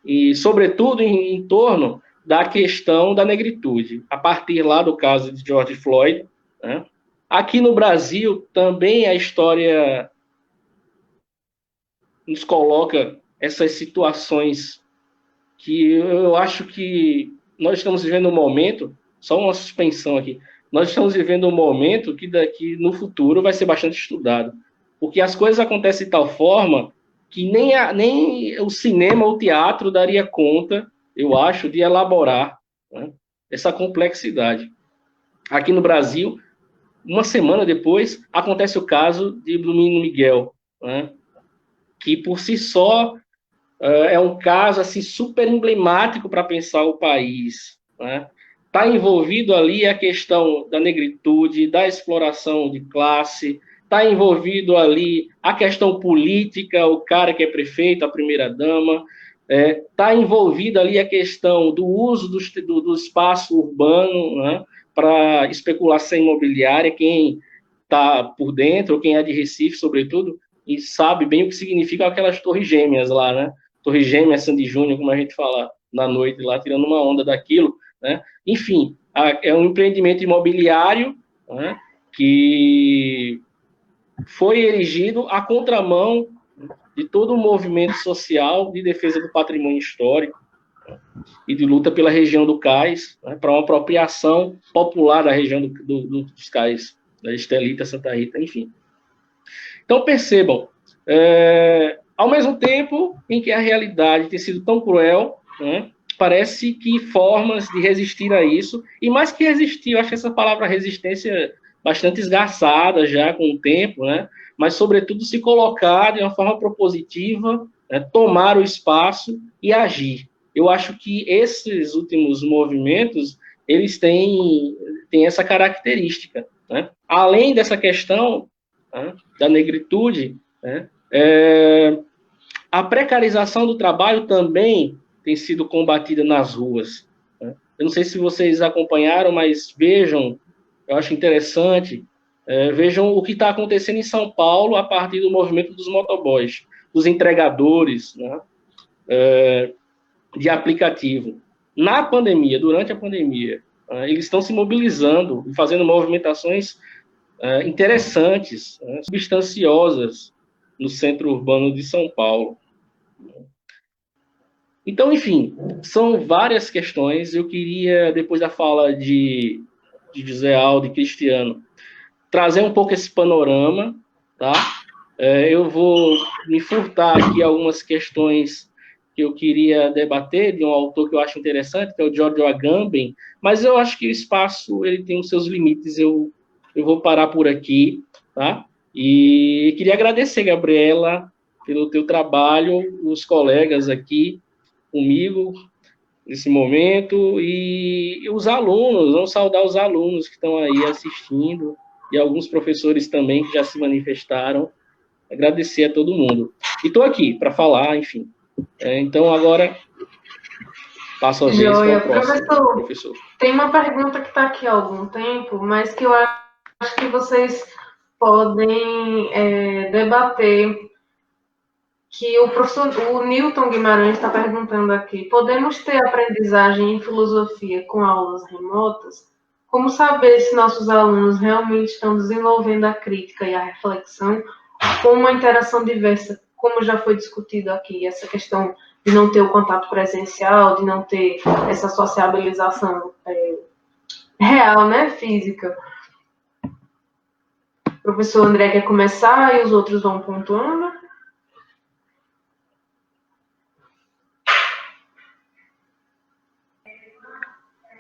e, sobretudo, em torno da questão da negritude, a partir lá do caso de George Floyd. Né. Aqui no Brasil, também a história nos coloca essas situações que eu acho que nós estamos vivendo um momento, só uma suspensão aqui, nós estamos vivendo um momento que daqui no futuro vai ser bastante estudado, porque as coisas acontecem de tal forma que nem o cinema ou o teatro daria conta, eu acho, de elaborar, né, essa complexidade. Aqui no Brasil, uma semana depois, acontece o caso de Menino Miguel, né, que por si só é um caso assim, super emblemático para pensar o país. Está envolvido ali a questão da negritude, da exploração de classe, está envolvido ali a questão política, o cara que é prefeito, a primeira-dama, está envolvido ali a questão do uso do espaço urbano, né, para especulação imobiliária. Quem está por dentro, quem é de Recife, sobretudo, e sabe bem o que significa aquelas torres gêmeas lá, né? Torre Gêmea, Sandy Júnior, como a gente fala na noite lá, tirando uma onda daquilo, né? Enfim, é um empreendimento imobiliário, né, que foi erigido à contramão de todo o movimento social de defesa do patrimônio histórico, né, e de luta pela região do Cais, né, para uma apropriação popular da região dos Cais, da Estelita, Santa Rita, enfim. Então, percebam, ao mesmo tempo em que a realidade tem sido tão cruel, né, parece que formas de resistir a isso, e mais que resistir, eu acho que essa palavra resistência é bastante esgarçada já com o tempo, né, mas, sobretudo, se colocar de uma forma propositiva, né, tomar o espaço e agir. Eu acho que esses últimos movimentos, eles têm essa característica, né? Além dessa questão, né, da negritude, né, a precarização do trabalho também tem sido combatida nas ruas, né? Eu não sei se vocês acompanharam, mas vejam, eu acho interessante, vejam o que está acontecendo em São Paulo a partir do movimento dos motoboys, dos entregadores, né, de aplicativo. Na pandemia, durante a pandemia, eles estão se mobilizando e fazendo movimentações interessantes, substanciosas no centro urbano de São Paulo. Então, enfim, são várias questões. Eu queria, depois da fala de José Aldo e Cristiano, trazer um pouco esse panorama, tá? Eu vou me furtar aqui algumas questões que eu queria debater de um autor que eu acho interessante, que é o Giorgio Agamben, mas eu acho que o espaço ele tem os seus limites. Eu vou parar por aqui, tá? E queria agradecer, Gabriela, pelo teu trabalho, os colegas aqui comigo nesse momento, e os alunos, vamos saudar os alunos que estão aí assistindo, e alguns professores também que já se manifestaram. Agradecer a todo mundo. E estou aqui para falar, enfim. Então, agora, passo a vez para o próximo professor. Tem uma pergunta que está aqui há algum tempo, mas que eu acho que vocês podem debater, que o Newton Guimarães está perguntando aqui: podemos ter aprendizagem em filosofia com aulas remotas? Como saber se nossos alunos realmente estão desenvolvendo a crítica e a reflexão com uma interação diversa, como já foi discutido aqui, essa questão de não ter o contato presencial, de não ter essa sociabilização real, né, física? O professor André quer começar e os outros vão pontuando?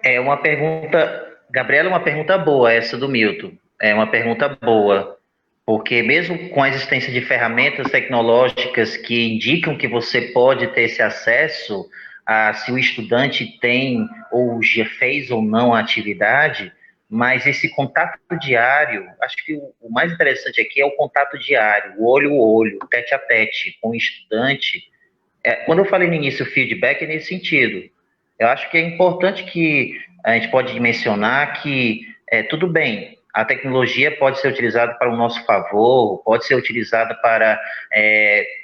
É uma pergunta, Gabriela, uma pergunta boa essa do Milton. É uma pergunta boa, porque mesmo com a existência de ferramentas tecnológicas que indicam que você pode ter esse acesso a se o estudante tem ou já fez ou não a atividade, mas esse contato diário, acho que o mais interessante aqui é o contato diário, o olho a olho, tete a tete com o estudante. Quando eu falei no início feedback, é nesse sentido. Eu acho que é importante que a gente pode mencionar que, tudo bem, a tecnologia pode ser utilizada para o nosso favor, pode ser utilizada para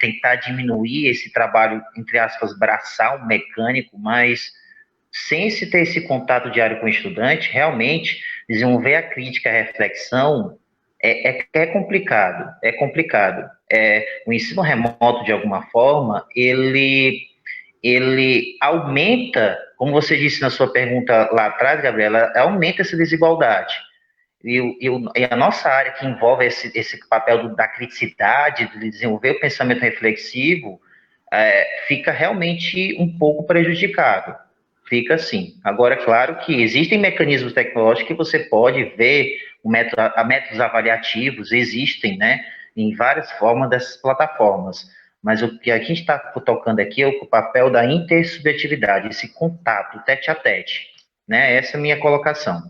tentar diminuir esse trabalho, entre aspas, braçal, mecânico, mas sem se ter esse contato diário com o estudante, realmente, desenvolver a crítica, a reflexão, é complicado, é complicado. O ensino remoto, de alguma forma, ele aumenta, como você disse na sua pergunta lá atrás, Gabriela, aumenta essa desigualdade. E a nossa área que envolve esse papel da criticidade, de desenvolver o pensamento reflexivo, fica realmente um pouco prejudicado. Fica assim. Agora, é claro que existem mecanismos tecnológicos que você pode ver, métodos avaliativos existem, né, em várias formas dessas plataformas. Mas o que a gente está tocando aqui é o papel da intersubjetividade, esse contato, tete a tete. Né? Essa é a minha colocação.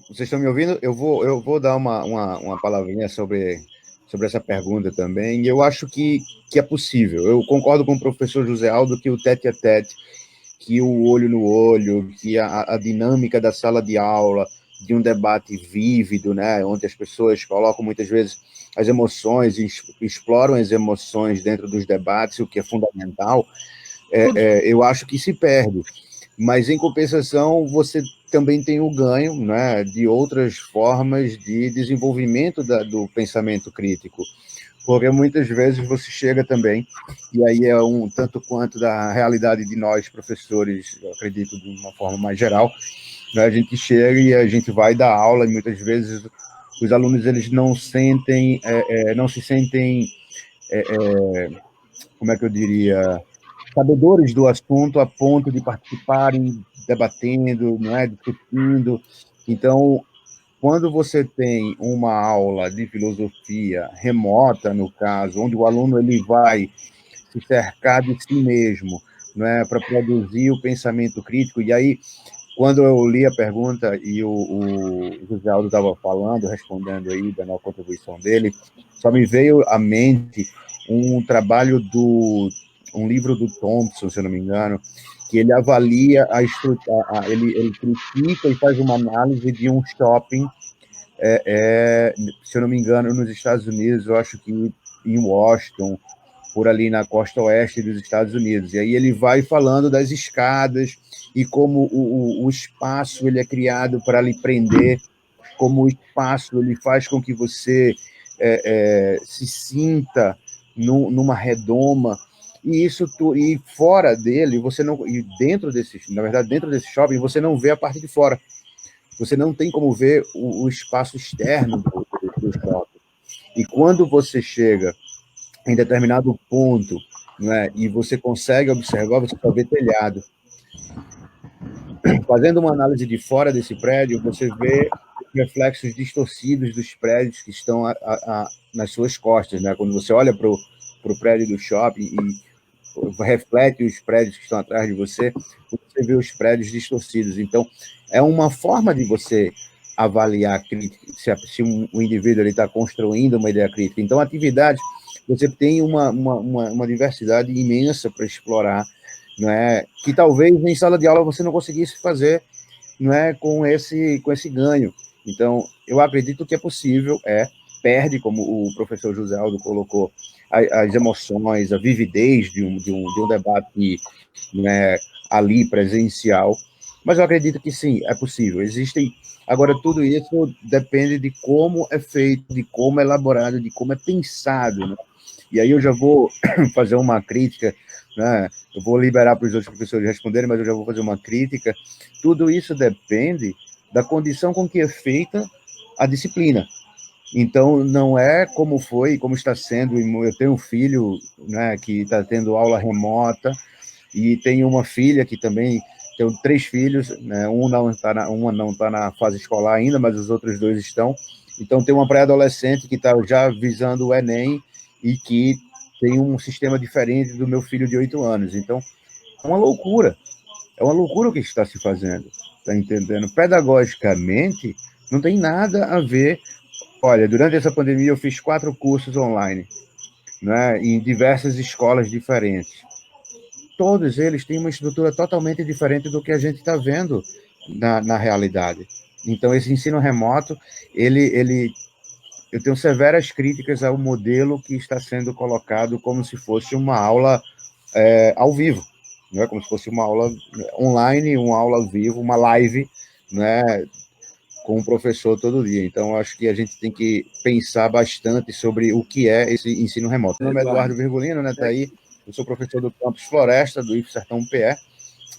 Vocês estão me ouvindo? Eu vou dar uma palavrinha sobre essa pergunta também, e eu acho que é possível. Eu concordo com o professor José Aldo que o tete-a-tete, que o olho no olho, que a dinâmica da sala de aula, de um debate vívido, né, onde as pessoas colocam muitas vezes as emoções e exploram as emoções dentro dos debates, o que é fundamental, eu acho que se perde. Mas, em compensação, você também tem o ganho, né, de outras formas de desenvolvimento do pensamento crítico, porque muitas vezes você chega também, e aí é um tanto quanto da realidade de nós, professores, eu acredito de uma forma mais geral, né, a gente chega e a gente vai dar aula, e muitas vezes os alunos eles não se sentem, como é que eu diria, sabedores do assunto a ponto de participarem, debatendo, não é, discutindo. Então, quando você tem uma aula de filosofia remota, no caso, onde o aluno ele vai se cercar de si mesmo, não é, para produzir o pensamento crítico, e aí, quando eu li a pergunta e o José Aldo estava falando, respondendo aí, dando a contribuição dele, só me veio à mente um trabalho um livro do Thompson, se eu não me engano, que ele avalia ele critica e faz uma análise de um shopping, se eu não me engano, nos Estados Unidos, eu acho que em Washington, por ali na costa oeste dos Estados Unidos. E aí ele vai falando das escadas e como o espaço ele é criado para lhe prender, como o espaço ele faz com que você se sinta numa redoma, e fora dele, você não, e dentro na verdade, dentro desse shopping, você não vê a parte de fora. Você não tem como ver o espaço externo do shopping. E quando você chega em determinado ponto, né, e você consegue observar, você só vê telhado. Fazendo uma análise de fora desse prédio, você vê reflexos distorcidos dos prédios que estão nas suas costas, né? Quando você olha para o prédio do shopping e reflete os prédios que estão atrás de você, você vê os prédios distorcidos. Então, é uma forma de você avaliar se um indivíduo está construindo uma ideia crítica. Então, a atividade, você tem uma diversidade imensa para explorar, não é? Que talvez em sala de aula você não conseguisse fazer, não é, com esse ganho. Então, eu acredito que é possível, perde, como o professor José Aldo colocou, as emoções, a vividez de um debate, né, ali presencial, mas eu acredito que sim, é possível. Agora, tudo isso depende de como é feito, de como é elaborado, de como é pensado, né? E aí eu já vou fazer uma crítica, né? Eu vou liberar para os outros professores responderem, mas eu já vou fazer uma crítica. Tudo isso depende da condição com que é feita a disciplina. Então, não é como foi, como está sendo. Eu tenho um filho, né, que está tendo aula remota, e tenho uma filha que também, tenho 3 filhos, né, uma não está na fase escolar ainda, mas os outros 2 estão. Então, tem uma pré-adolescente que está já visando o Enem e que tem um sistema diferente do meu filho de 8 anos. Então, é uma loucura o que está se fazendo, está entendendo? Pedagogicamente, não tem nada a ver. Olha, durante essa pandemia eu fiz 4 cursos online, né, em diversas escolas diferentes. Todos eles têm uma estrutura totalmente diferente do que a gente está vendo na realidade. Então, esse ensino remoto, eu tenho severas críticas ao modelo que está sendo colocado como se fosse uma aula ao vivo, não é como se fosse uma aula online, uma aula ao vivo, uma live, né, com o professor todo dia. Então, acho que a gente tem que pensar bastante sobre o que é esse ensino remoto. Meu nome é Eduardo Virgulino, né, tá aí. Eu sou professor do campus Floresta, do IF Sertão PE.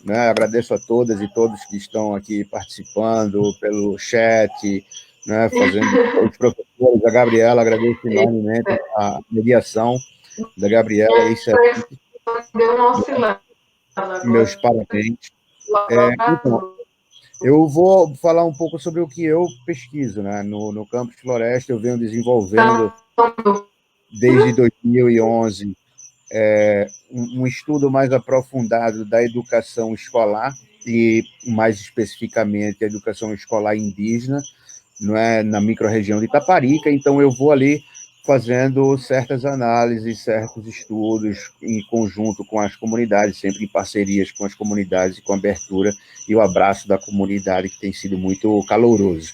Né? Agradeço a todas e todos que estão aqui participando pelo chat, né? Fazendo os professores, a Gabriela, agradeço enormemente a mediação da Gabriela, isso é deu uma oscilada meus parabéns. Então, eu vou falar um pouco sobre o que eu pesquiso, né? No campus Floresta, eu venho desenvolvendo desde 2011 um estudo mais aprofundado da educação escolar e, mais especificamente, a educação escolar indígena, não é, na microrregião de Itaparica. Então, eu vou ali fazendo certas análises, certos estudos em conjunto com as comunidades, sempre em parcerias com as comunidades, com a abertura e o abraço da comunidade, que tem sido muito caloroso.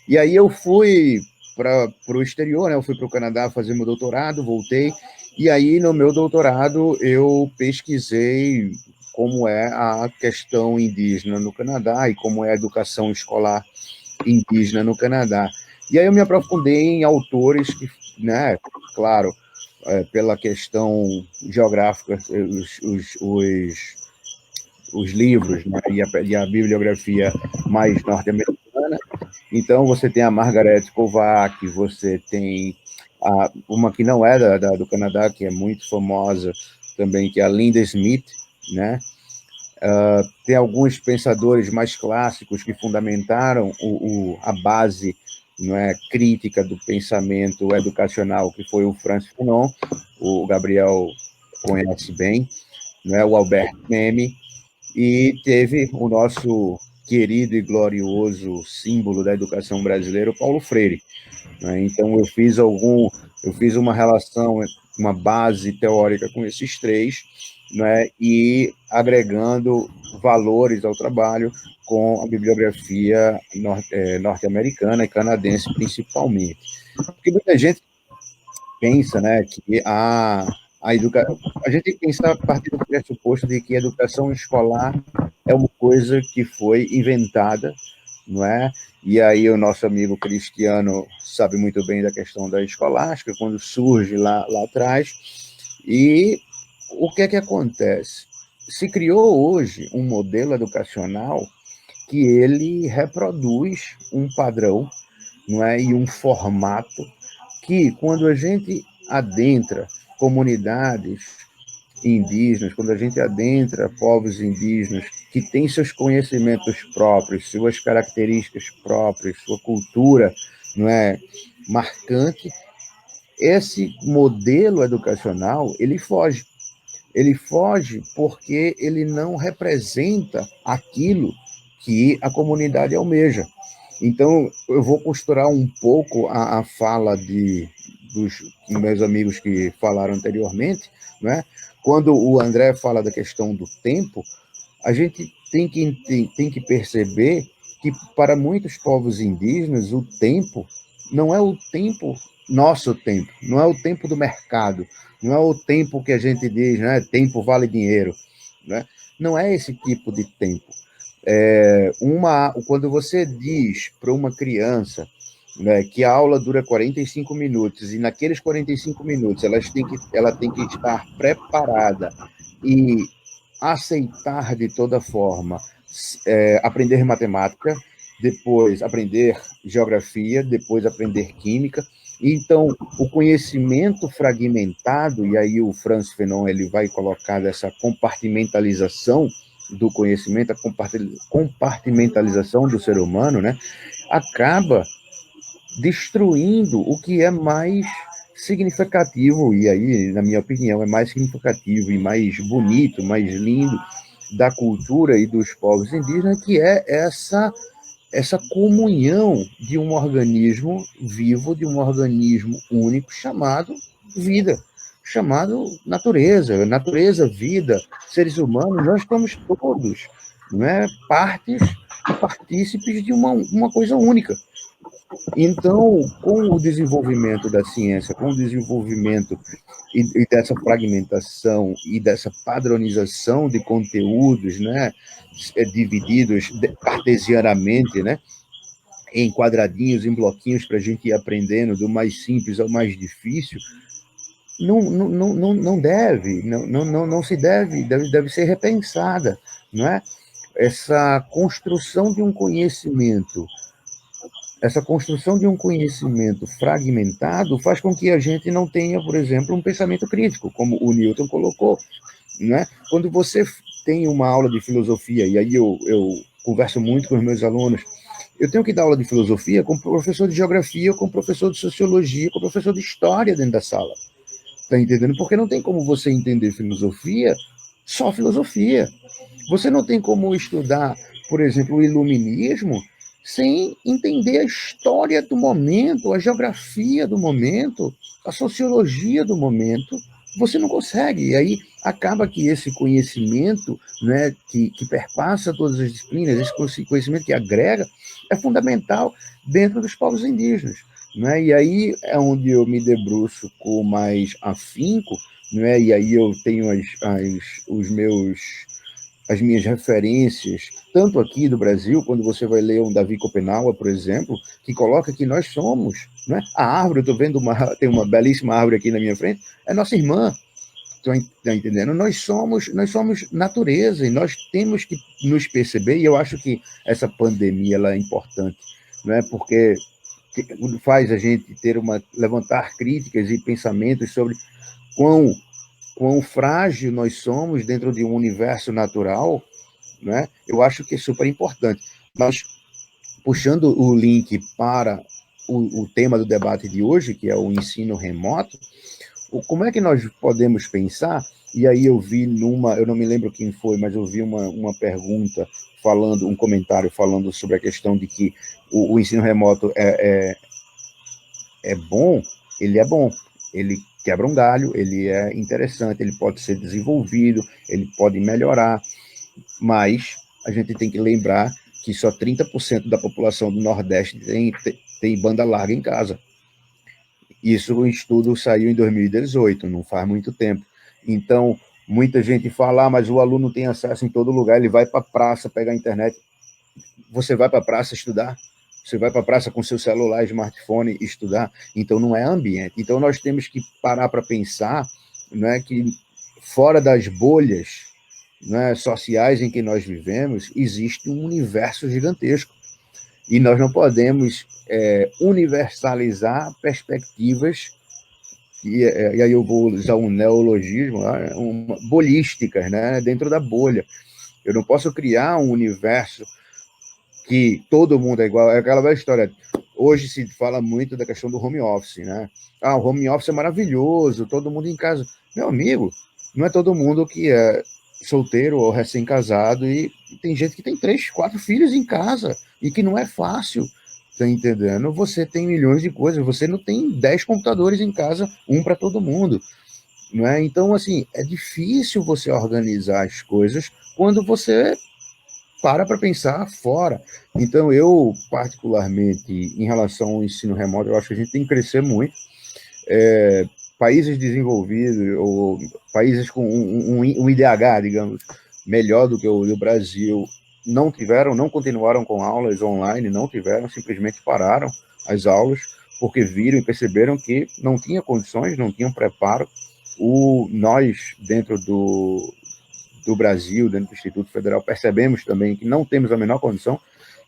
E aí eu fui para o exterior, né? Eu fui para o Canadá fazer meu doutorado, voltei, e aí no meu doutorado eu pesquisei como é a questão indígena no Canadá e como é a educação escolar indígena no Canadá. E aí eu me aprofundei em autores que, né, claro, pela questão geográfica, os livros, né, e a bibliografia mais norte-americana. Então, você tem a Margaret Kovac, você tem uma que não é do Canadá, que é muito famosa também, que é a Linda Smith, né? Tem alguns pensadores mais clássicos que fundamentaram a base, não é, crítica do pensamento educacional, que foi o Frantz Fanon, o Gabriel conhece bem, não é, o Albert Memmi, e teve o nosso querido e glorioso símbolo da educação brasileira, o Paulo Freire. Né? Então, eu fiz uma relação, uma base teórica com esses três, né? E agregando valores ao trabalho com a bibliografia norte-americana e canadense, principalmente. Porque muita gente pensa, né, que a gente tem que pensar a partir do pressuposto de que a educação escolar é uma coisa que foi inventada, não é? E aí o nosso amigo Cristiano sabe muito bem da questão da escolástica, quando surge lá atrás. E o que é que acontece? Se criou hoje um modelo educacional que ele reproduz um padrão, não é? E um formato que, quando a gente adentra comunidades indígenas, quando a gente adentra povos indígenas que têm seus conhecimentos próprios, suas características próprias, sua cultura, não é, marcante, esse modelo educacional, ele foge. Ele foge porque ele não representa aquilo que a comunidade almeja. Então, eu vou costurar um pouco a fala dos meus amigos que falaram anteriormente, né? Quando o André fala da questão do tempo, a gente tem que perceber que, para muitos povos indígenas, o tempo não é o tempo, nosso tempo, não é o tempo do mercado, não é o tempo que a gente diz, né? Tempo vale dinheiro, né? Não é esse tipo de tempo. Quando você diz para uma criança, né, que a aula dura 45 minutos e naqueles 45 minutos ela tem que estar preparada e aceitar de toda forma aprender matemática, depois aprender geografia, depois aprender química. Então, o conhecimento fragmentado, e aí o Frantz Fanon ele vai colocar dessa compartimentalização do conhecimento, a compartimentalização do ser humano, né, acaba destruindo o que é mais significativo, e aí, na minha opinião, é mais significativo e mais bonito, mais lindo da cultura e dos povos indígenas, que é essa comunhão de um organismo vivo, de um organismo único chamado vida, chamado natureza. Natureza, vida, seres humanos, nós estamos todos, não é, partícipes de uma coisa única. Então, com o desenvolvimento da ciência, com o desenvolvimento e dessa fragmentação e dessa padronização de conteúdos, né, divididos cartesianamente, né, em quadradinhos, em bloquinhos, para a gente ir aprendendo do mais simples ao mais difícil, não deve, não se deve ser repensada, não é? Essa construção de um conhecimento fragmentado faz com que a gente não tenha, por exemplo, um pensamento crítico, como o Newton colocou, né? Quando você tem uma aula de filosofia, e aí eu converso muito com os meus alunos, eu tenho que dar aula de filosofia com professor de geografia, com professor de sociologia, com professor de história dentro da sala. Tá entendendo? Porque não tem como você entender filosofia só filosofia. Você não tem como estudar, por exemplo, o iluminismo sem entender a história do momento, a geografia do momento, a sociologia do momento. Você não consegue. E aí acaba que esse conhecimento, né, que perpassa todas as disciplinas, esse conhecimento que agrega, é fundamental dentro dos povos indígenas. Né? E aí é onde eu me debruço com mais afinco, né? E aí eu tenho as minhas referências, tanto aqui do Brasil, quando você vai ler um Davi Copenaua, por exemplo, que coloca que nós somos, né? A árvore, eu estou vendo tem uma belíssima árvore aqui na minha frente, é nossa irmã. Está entendendo? Nós somos natureza e nós temos que nos perceber, e eu acho que essa pandemia ela é importante, né? Porque faz a gente levantar críticas e pensamentos sobre quão frágil nós somos dentro de um universo natural, né? Eu acho que é super importante. Mas, puxando o link para o tema do debate de hoje, que é o ensino remoto, como é que nós podemos pensar? E aí eu vi eu não me lembro quem foi, mas eu vi uma pergunta um comentário falando sobre a questão de que o ensino remoto é bom, ele quebra um galho, ele é interessante, ele pode ser desenvolvido, ele pode melhorar, mas a gente tem que lembrar que só 30% da população do Nordeste tem banda larga em casa. Isso, o estudo saiu em 2018, não faz muito tempo. Então, muita gente fala, mas o aluno tem acesso em todo lugar, ele vai para a praça pegar a internet. Você vai para a praça estudar? Você vai para a praça com seu celular, smartphone, estudar? Então, não é ambiente. Então, nós temos que parar para pensar, né, que fora das bolhas, né, sociais em que nós vivemos, existe um universo gigantesco. E nós não podemos universalizar perspectivas, e aí eu vou usar um neologismo, bolísticas, né, dentro da bolha. Eu não posso criar um universo que todo mundo é igual. É aquela velha história. Hoje se fala muito da questão do home office, né? O home office é maravilhoso, todo mundo em casa. Meu amigo, não é todo mundo que é solteiro ou recém-casado, e tem gente que tem 3, 4 filhos em casa, e que não é fácil, tá entendendo? Você tem milhões de coisas, você não tem 10 computadores em casa, um para todo mundo, não é? Então, assim, é difícil você organizar as coisas quando você para pensar fora. Então, eu, particularmente, em relação ao ensino remoto, eu acho que a gente tem que crescer muito. Países desenvolvidos, ou países com um IDH, digamos, melhor do que o do Brasil, não continuaram com aulas online, simplesmente pararam as aulas, porque viram e perceberam que não tinha condições, não tinham preparo. Nós, dentro do Brasil, dentro do Instituto Federal, percebemos também que não temos a menor condição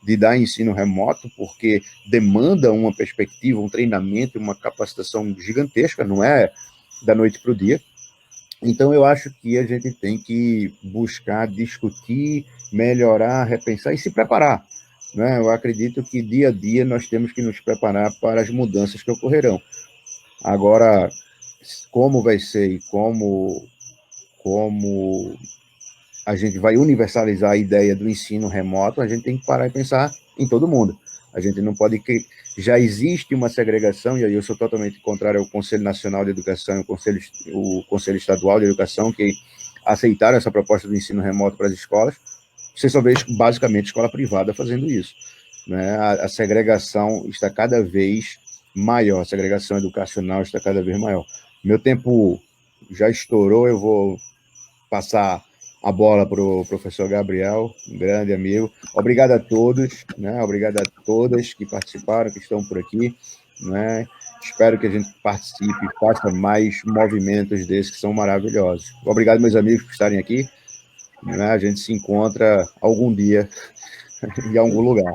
de dar ensino remoto, porque demanda uma perspectiva, um treinamento, uma capacitação gigantesca, não é da noite para o dia. Então, eu acho que a gente tem que buscar discutir, melhorar, repensar e se preparar, né? Eu acredito que dia a dia nós temos que nos preparar para as mudanças que ocorrerão. Agora, como vai ser e como a gente vai universalizar a ideia do ensino remoto, a gente tem que parar e pensar em todo mundo. A gente não pode... Já existe uma segregação, e aí eu sou totalmente contrário ao Conselho Nacional de Educação e o Conselho Estadual de Educação, que aceitaram essa proposta do ensino remoto para as escolas. Você só vê, basicamente, escola privada fazendo isso, né? A segregação está cada vez maior, a segregação educacional está cada vez maior. Meu tempo já estourou, eu vou passar a bola para o professor Gabriel, um grande amigo. Obrigado a todos, né? Obrigado a todas que participaram, que estão por aqui, né? Espero que a gente participe e faça mais movimentos desses que são maravilhosos. Obrigado, meus amigos, por estarem aqui. A gente se encontra algum dia em algum lugar.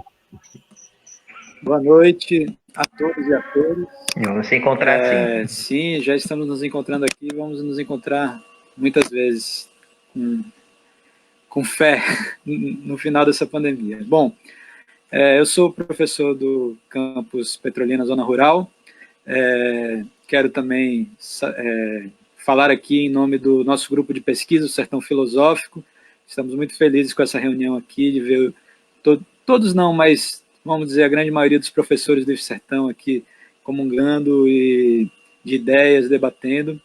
Boa noite a todos e a todas. Vamos se encontrar, sim. Sim, já estamos nos encontrando aqui, vamos nos encontrar muitas vezes, com fé, no final dessa pandemia. Bom, eu sou professor do campus Petrolina, Zona Rural. Quero também falar aqui em nome do nosso grupo de pesquisa, o Sertão Filosófico. Estamos muito felizes com essa reunião aqui, de ver todos não, mas vamos dizer a grande maioria dos professores do Sertão aqui comungando e de ideias, debatendo.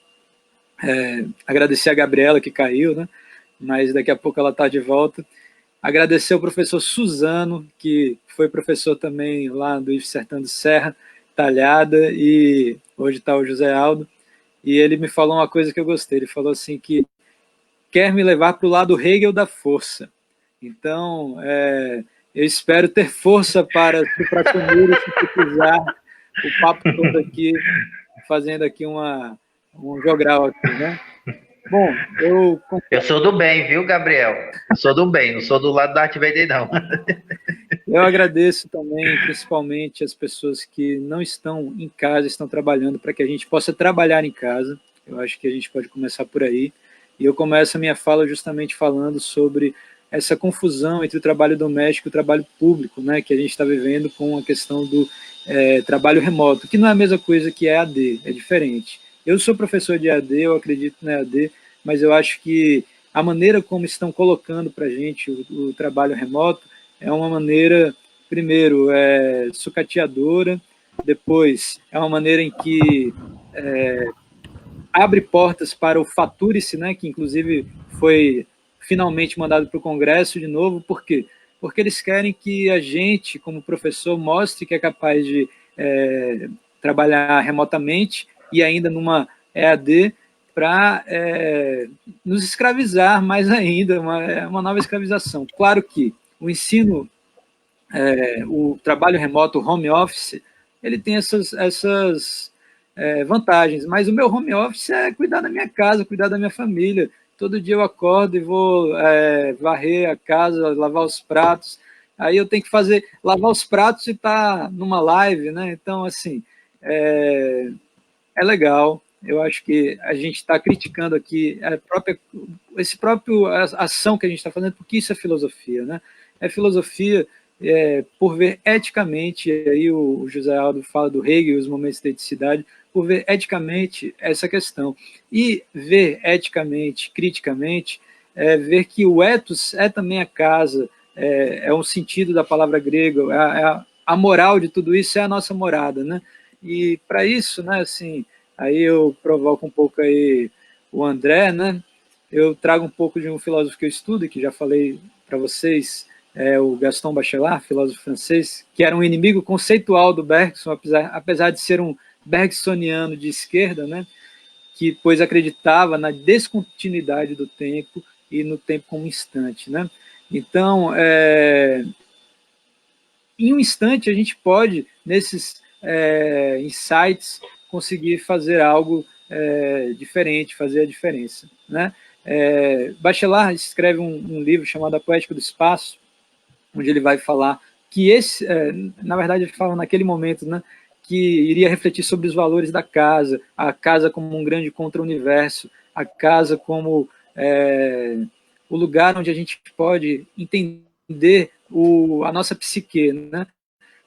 Agradecer a Gabriela que caiu, né? Mas daqui a pouco ela está de volta. Agradecer ao professor Suzano, que foi professor também lá do Sertão de Serra, Talhada, e hoje está o José Aldo, e ele me falou uma coisa que eu gostei, ele falou assim que quer me levar para o lado Hegel da força. Então, eu espero ter força para comer e sintetizar o papo todo aqui, fazendo aqui um jogral aqui, né? Bom, eu sou do bem, viu, Gabriel? Eu sou do bem, não sou do lado da Darth Vader, não. Eu agradeço também, principalmente, as pessoas que não estão em casa, estão trabalhando, para que a gente possa trabalhar em casa. Eu acho que a gente pode começar por aí. E eu começo a minha fala justamente falando sobre essa confusão entre o trabalho doméstico e o trabalho público, né, que a gente está vivendo com a questão do trabalho remoto, que não é a mesma coisa que EAD, é diferente. Eu sou professor de EAD, eu acredito no EAD, mas eu acho que a maneira como estão colocando para a gente o trabalho remoto é uma maneira, primeiro, sucateadora, depois é uma maneira em que abre portas para o Faturice, né, que inclusive foi finalmente mandado para o Congresso de novo. Por quê? Porque eles querem que a gente, como professor, mostre que é capaz de trabalhar remotamente e ainda numa EAD, para nos escravizar mais ainda, uma nova escravização. Claro que o ensino, o trabalho remoto, o home office, ele tem essas vantagens, mas o meu home office é cuidar da minha casa, cuidar da minha família. Todo dia eu acordo e vou varrer a casa, lavar os pratos, aí eu tenho que lavar os pratos e estar numa live, né? Então, assim, é legal. Eu acho que a gente está criticando aqui esse próprio ação que a gente está fazendo, porque isso é filosofia, né? É filosofia por ver eticamente, e aí o José Aldo fala do Hegel e os momentos de eticidade, por ver eticamente essa questão. E ver eticamente, criticamente, ver que o ethos é também a casa, é um sentido da palavra grega, a moral de tudo isso é a nossa morada, né? E para isso, né, assim, aí eu provoco um pouco aí o André, né? Eu trago um pouco de um filósofo que eu estudo, e que já falei para vocês, o Gaston Bachelard, filósofo francês, que era um inimigo conceitual do Bergson, apesar de ser um bergsoniano de esquerda, né? Que pois acreditava na descontinuidade do tempo e no tempo como instante, né? Então, em um instante a gente pode, nesses insights, conseguir fazer algo diferente, fazer a diferença, né? Bachelard escreve um livro chamado A Poética do Espaço, onde ele vai falar que na verdade ele fala naquele momento, né, que iria refletir sobre os valores da casa, a casa como um grande contra-universo, a casa como o lugar onde a gente pode entender a nossa psique, né?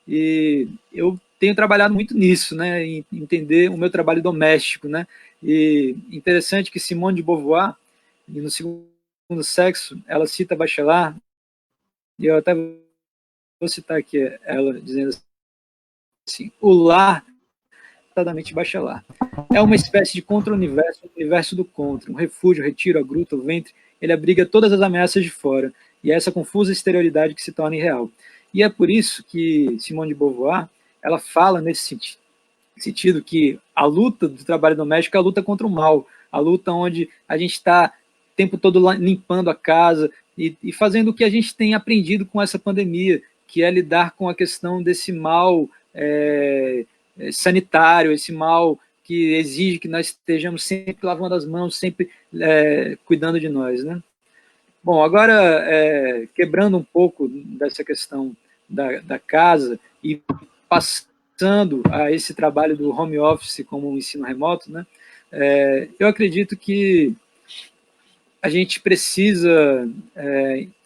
E eu tenho trabalhado muito nisso, né, em entender o meu trabalho doméstico, né? E interessante que Simone de Beauvoir, no Segundo Sexo, ela cita Bachelard, e eu até vou citar aqui ela dizendo assim: o lar, exatamente Bachelard, é uma espécie de contra-universo, o universo do contra, um refúgio, retiro, a gruta, o ventre, ele abriga todas as ameaças de fora, e é essa confusa exterioridade que se torna irreal. E é por isso que Simone de Beauvoir, ela fala nesse sentido que a luta do trabalho doméstico é a luta contra o mal, a luta onde a gente está o tempo todo limpando a casa e fazendo o que a gente tem aprendido com essa pandemia, que é lidar com a questão desse mal sanitário, esse mal que exige que nós estejamos sempre lavando as mãos, sempre cuidando de nós, né? Bom, agora, quebrando um pouco dessa questão da casa e passando a esse trabalho do home office como um ensino remoto, né? Eu acredito que a gente precisa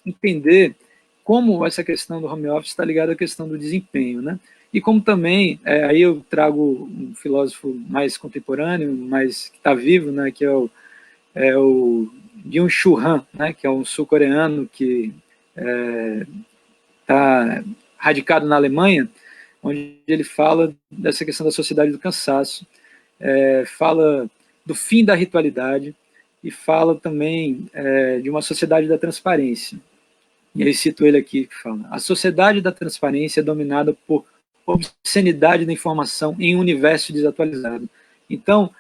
entender como essa questão do home office está ligada à questão do desempenho, né? E como também, aí eu trago um filósofo mais contemporâneo, mais que está vivo, né? Que é o Byung-Chul Han, né? Que é um sul-coreano que está radicado na Alemanha, onde ele fala dessa questão da sociedade do cansaço, fala do fim da ritualidade e fala também de uma sociedade da transparência. E aí cito ele aqui, que fala: a sociedade da transparência é dominada por obscenidade da informação em um universo desatualizado. Então,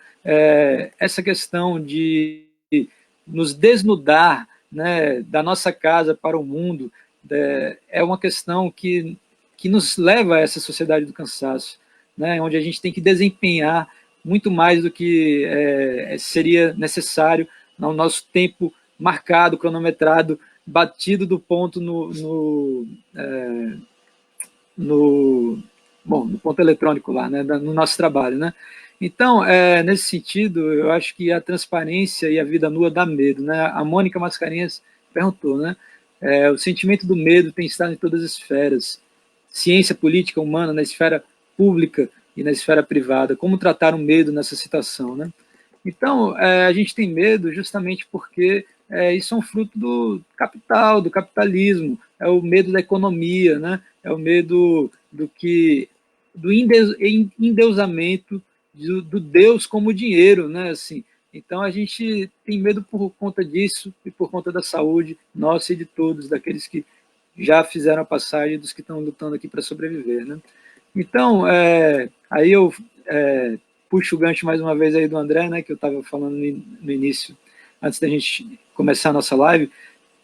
essa questão de nos desnudar, né, da nossa casa para o mundo é uma questão que nos leva a essa sociedade do cansaço, né, onde a gente tem que desempenhar muito mais do que seria necessário no nosso tempo marcado, cronometrado, batido do ponto no ponto eletrônico lá, né, no nosso trabalho, né? Então, nesse sentido, eu acho que a transparência e a vida nua dá medo, né? A Mônica Mascarenhas perguntou, né? O sentimento do medo tem estado em todas as esferas, ciência política humana, na esfera pública e na esfera privada. Como tratar o medo nessa situação, né? Então, a gente tem medo justamente porque isso é um fruto do capital, do capitalismo, é o medo da economia, né? É o medo do endeusamento do Deus como dinheiro, né? Assim, então a gente tem medo por conta disso e por conta da saúde nossa e de todos, daqueles que já fizeram a passagem, dos que estão lutando aqui para sobreviver, né? Então, aí eu puxo o gancho mais uma vez aí do André, né, que eu estava falando no início, antes da gente começar a nossa live,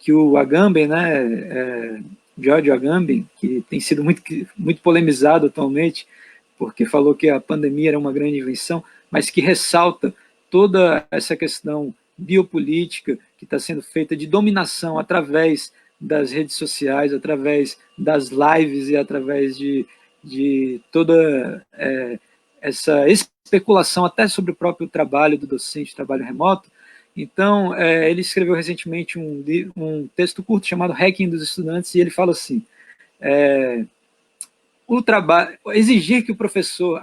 que o Agamben, né, George Agamben, que tem sido muito polemizado atualmente, porque falou que a pandemia era uma grande invenção, mas que ressalta toda essa questão biopolítica que está sendo feita de dominação através das redes sociais, através das lives e através de toda essa especulação até sobre o próprio trabalho do docente, trabalho remoto. Então, ele escreveu recentemente um texto curto chamado Hacking dos Estudantes, e ele fala assim: exigir que o professor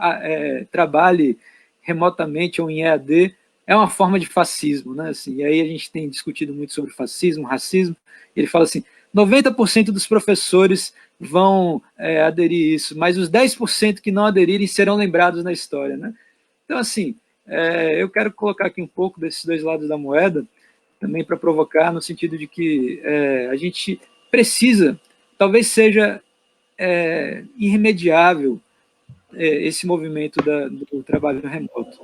trabalhe remotamente ou em EAD é uma forma de fascismo, né? Assim, e aí a gente tem discutido muito sobre fascismo, racismo. Ele fala assim: 90% dos professores vão aderir a isso, mas os 10% que não aderirem serão lembrados na história, né? Então, assim, eu quero colocar aqui um pouco desses dois lados da moeda, também para provocar, no sentido de que a gente precisa, talvez seja irremediável esse movimento do trabalho remoto,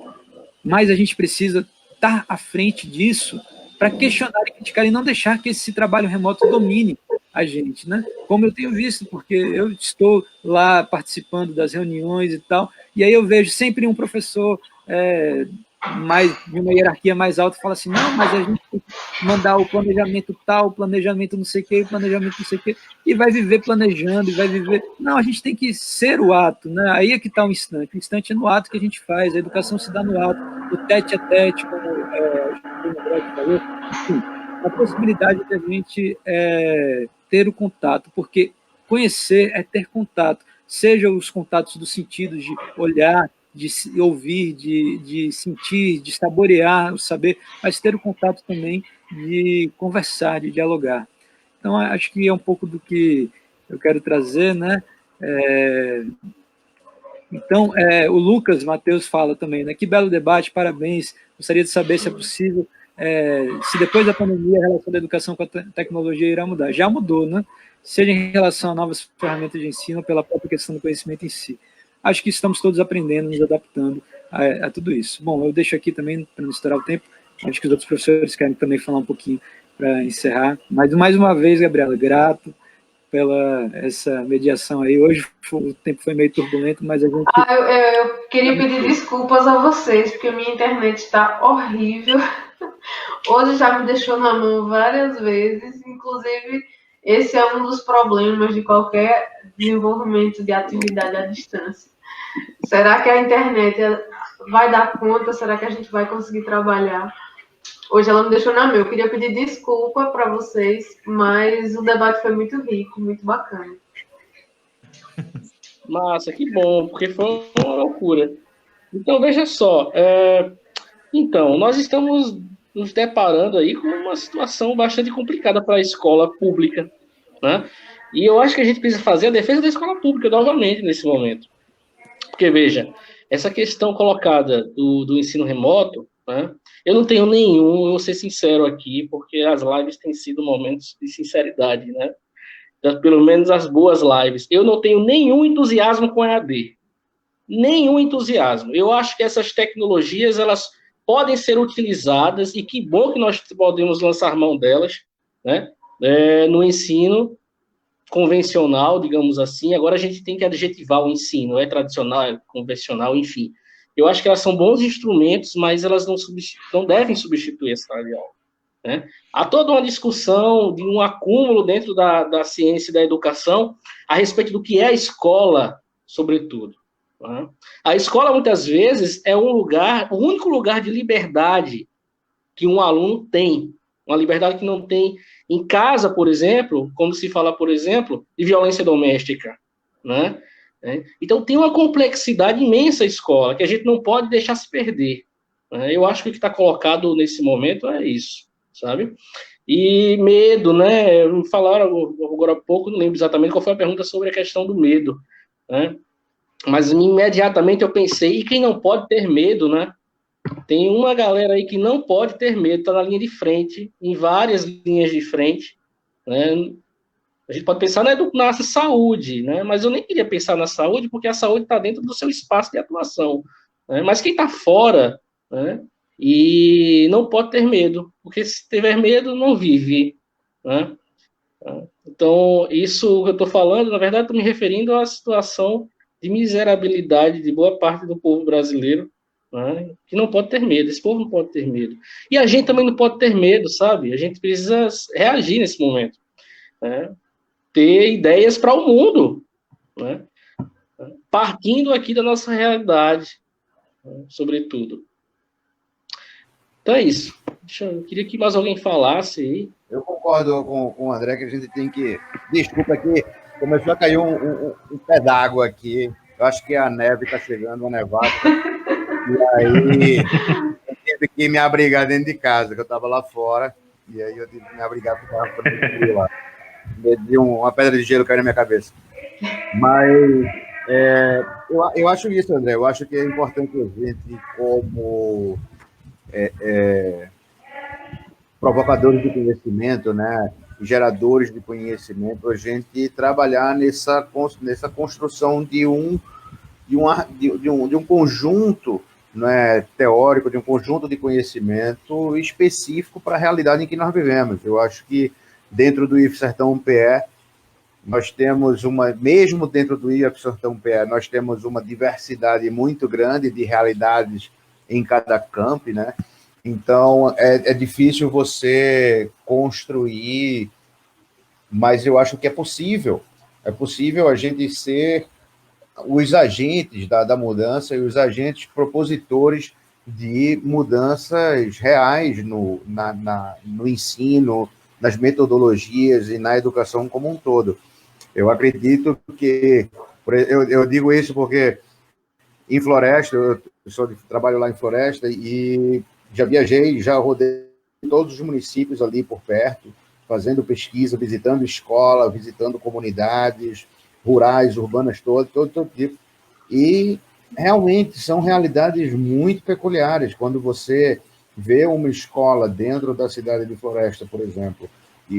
mas a gente precisa estar à frente disso para questionar e criticar e não deixar que esse trabalho remoto domine a gente, né? Como eu tenho visto, porque eu estou lá participando das reuniões e tal, e aí eu vejo sempre um professor de uma hierarquia mais alta fala assim: não, mas a gente tem que mandar o planejamento tal, o planejamento não sei o quê, o planejamento não sei o quê, e vai viver planejando, e vai viver... Não, a gente tem que ser o ato, né? Aí é que está o instante é no ato que a gente faz, a educação se dá no ato, o tete a tete, como o falou, enfim, a possibilidade de a gente ter o contato, porque conhecer é ter contato, seja os contatos dos sentidos de olhar, de ouvir, de sentir, de saborear o saber, mas ter o contato também de conversar, de dialogar. Então, acho que é um pouco do que eu quero trazer, né? Então, o Lucas Matheus fala também, né? Que belo debate, parabéns. Gostaria de saber se é possível, se depois da pandemia a relação da educação com a tecnologia irá mudar. Já mudou, né? Seja em relação a novas ferramentas de ensino, pela própria questão do conhecimento em si. Acho que estamos todos aprendendo, nos adaptando a tudo isso. Bom, eu deixo aqui também, para não estourar o tempo, acho que os outros professores querem também falar um pouquinho para encerrar. Mas, mais uma vez, Gabriela, grato pela essa mediação aí. Hoje o tempo foi meio turbulento, mas a gente... Eu queria pedir desculpas a vocês, porque minha internet está horrível. Hoje já me deixou na mão várias vezes, inclusive esse é um dos problemas de qualquer desenvolvimento de atividade à distância. Será que a internet vai dar conta? Será que a gente vai conseguir trabalhar? Hoje ela me deixou na mão. Eu queria pedir desculpa para vocês, mas o debate foi muito rico, muito bacana. Massa, que bom, porque foi uma loucura. Então, veja só. Então, nós estamos nos deparando aí com uma situação bastante complicada para a escola pública, né? E eu acho que a gente precisa fazer a defesa da escola pública novamente nesse momento. Porque, veja, essa questão colocada do ensino remoto, né? Eu não tenho nenhum, eu vou ser sincero aqui, porque as lives têm sido momentos de sinceridade, né? Pelo menos as boas lives. Eu não tenho nenhum entusiasmo com a EAD. Nenhum entusiasmo. Eu acho que essas tecnologias, elas podem ser utilizadas, e que bom que nós podemos lançar mão delas, né? No ensino convencional, digamos assim. Agora a gente tem que adjetivar o ensino, tradicional, é convencional, enfim. Eu acho que elas são bons instrumentos, mas elas não devem substituir a sala de aula, né? Há toda uma discussão de um acúmulo dentro da ciência e da educação a respeito do que é a escola, sobretudo. Né? A escola, muitas vezes, é o único lugar de liberdade que um aluno tem. Uma liberdade que não tem em casa, por exemplo, como se fala, por exemplo, de violência doméstica, né? Então, tem uma complexidade imensa a escola, que a gente não pode deixar se perder. Né? Eu acho que o que está colocado nesse momento é isso, sabe? E medo, né? Me falaram agora há pouco, não lembro exatamente qual foi a pergunta sobre a questão do medo, né? Mas imediatamente eu pensei, e quem não pode ter medo, né? Tem uma galera aí que não pode ter medo, está na linha de frente, em várias linhas de frente, né? A gente pode pensar na saúde, né? Mas eu nem queria pensar na saúde, porque a saúde está dentro do seu espaço de atuação, né? Mas quem está fora, né? E não pode ter medo, porque se tiver medo, não vive, né? Então, isso que eu estou falando, na verdade, estou me referindo à situação de miserabilidade de boa parte do povo brasileiro, né? Que não pode ter medo, esse povo não pode ter medo. E a gente também não pode ter medo, sabe? A gente precisa reagir nesse momento, né? Ter ideias para o mundo, né? Partindo aqui da nossa realidade, né? Sobretudo. Então é isso. Eu queria que mais alguém falasse aí. Eu concordo com o André que a gente tem que... Desculpa que começou a cair um pé d'água aqui. Eu acho que a neve está chegando, a nevada. E aí eu tive que me abrigar dentro de casa, que eu estava lá fora. E aí eu tive que me abrigar porque estava ficando frio lá. De uma pedra de gelo caiu na minha cabeça. Mas eu acho isso, André. Eu acho que é importante a gente, como provocadores de conhecimento, né, geradores de conhecimento, a gente trabalhar nessa construção de um conjunto, né, teórico, de um conjunto de conhecimento específico para a realidade em que nós vivemos. Eu acho que dentro do IF Sertão PE, nós temos mesmo dentro do IF Sertão PE, nós temos uma diversidade muito grande de realidades em cada campo, né? Então, é difícil você construir, mas eu acho que é possível. É possível a gente ser os agentes da mudança e os agentes propositores de mudanças reais no ensino, nas metodologias e na educação como um todo. Eu acredito que... Eu digo isso porque em Floresta, eu trabalho lá em Floresta e já viajei, já rodei todos os municípios ali por perto, fazendo pesquisa, visitando escola, visitando comunidades rurais, urbanas, todo tipo. E realmente são realidades muito peculiares. Quando você vê uma escola dentro da cidade de Floresta, por exemplo,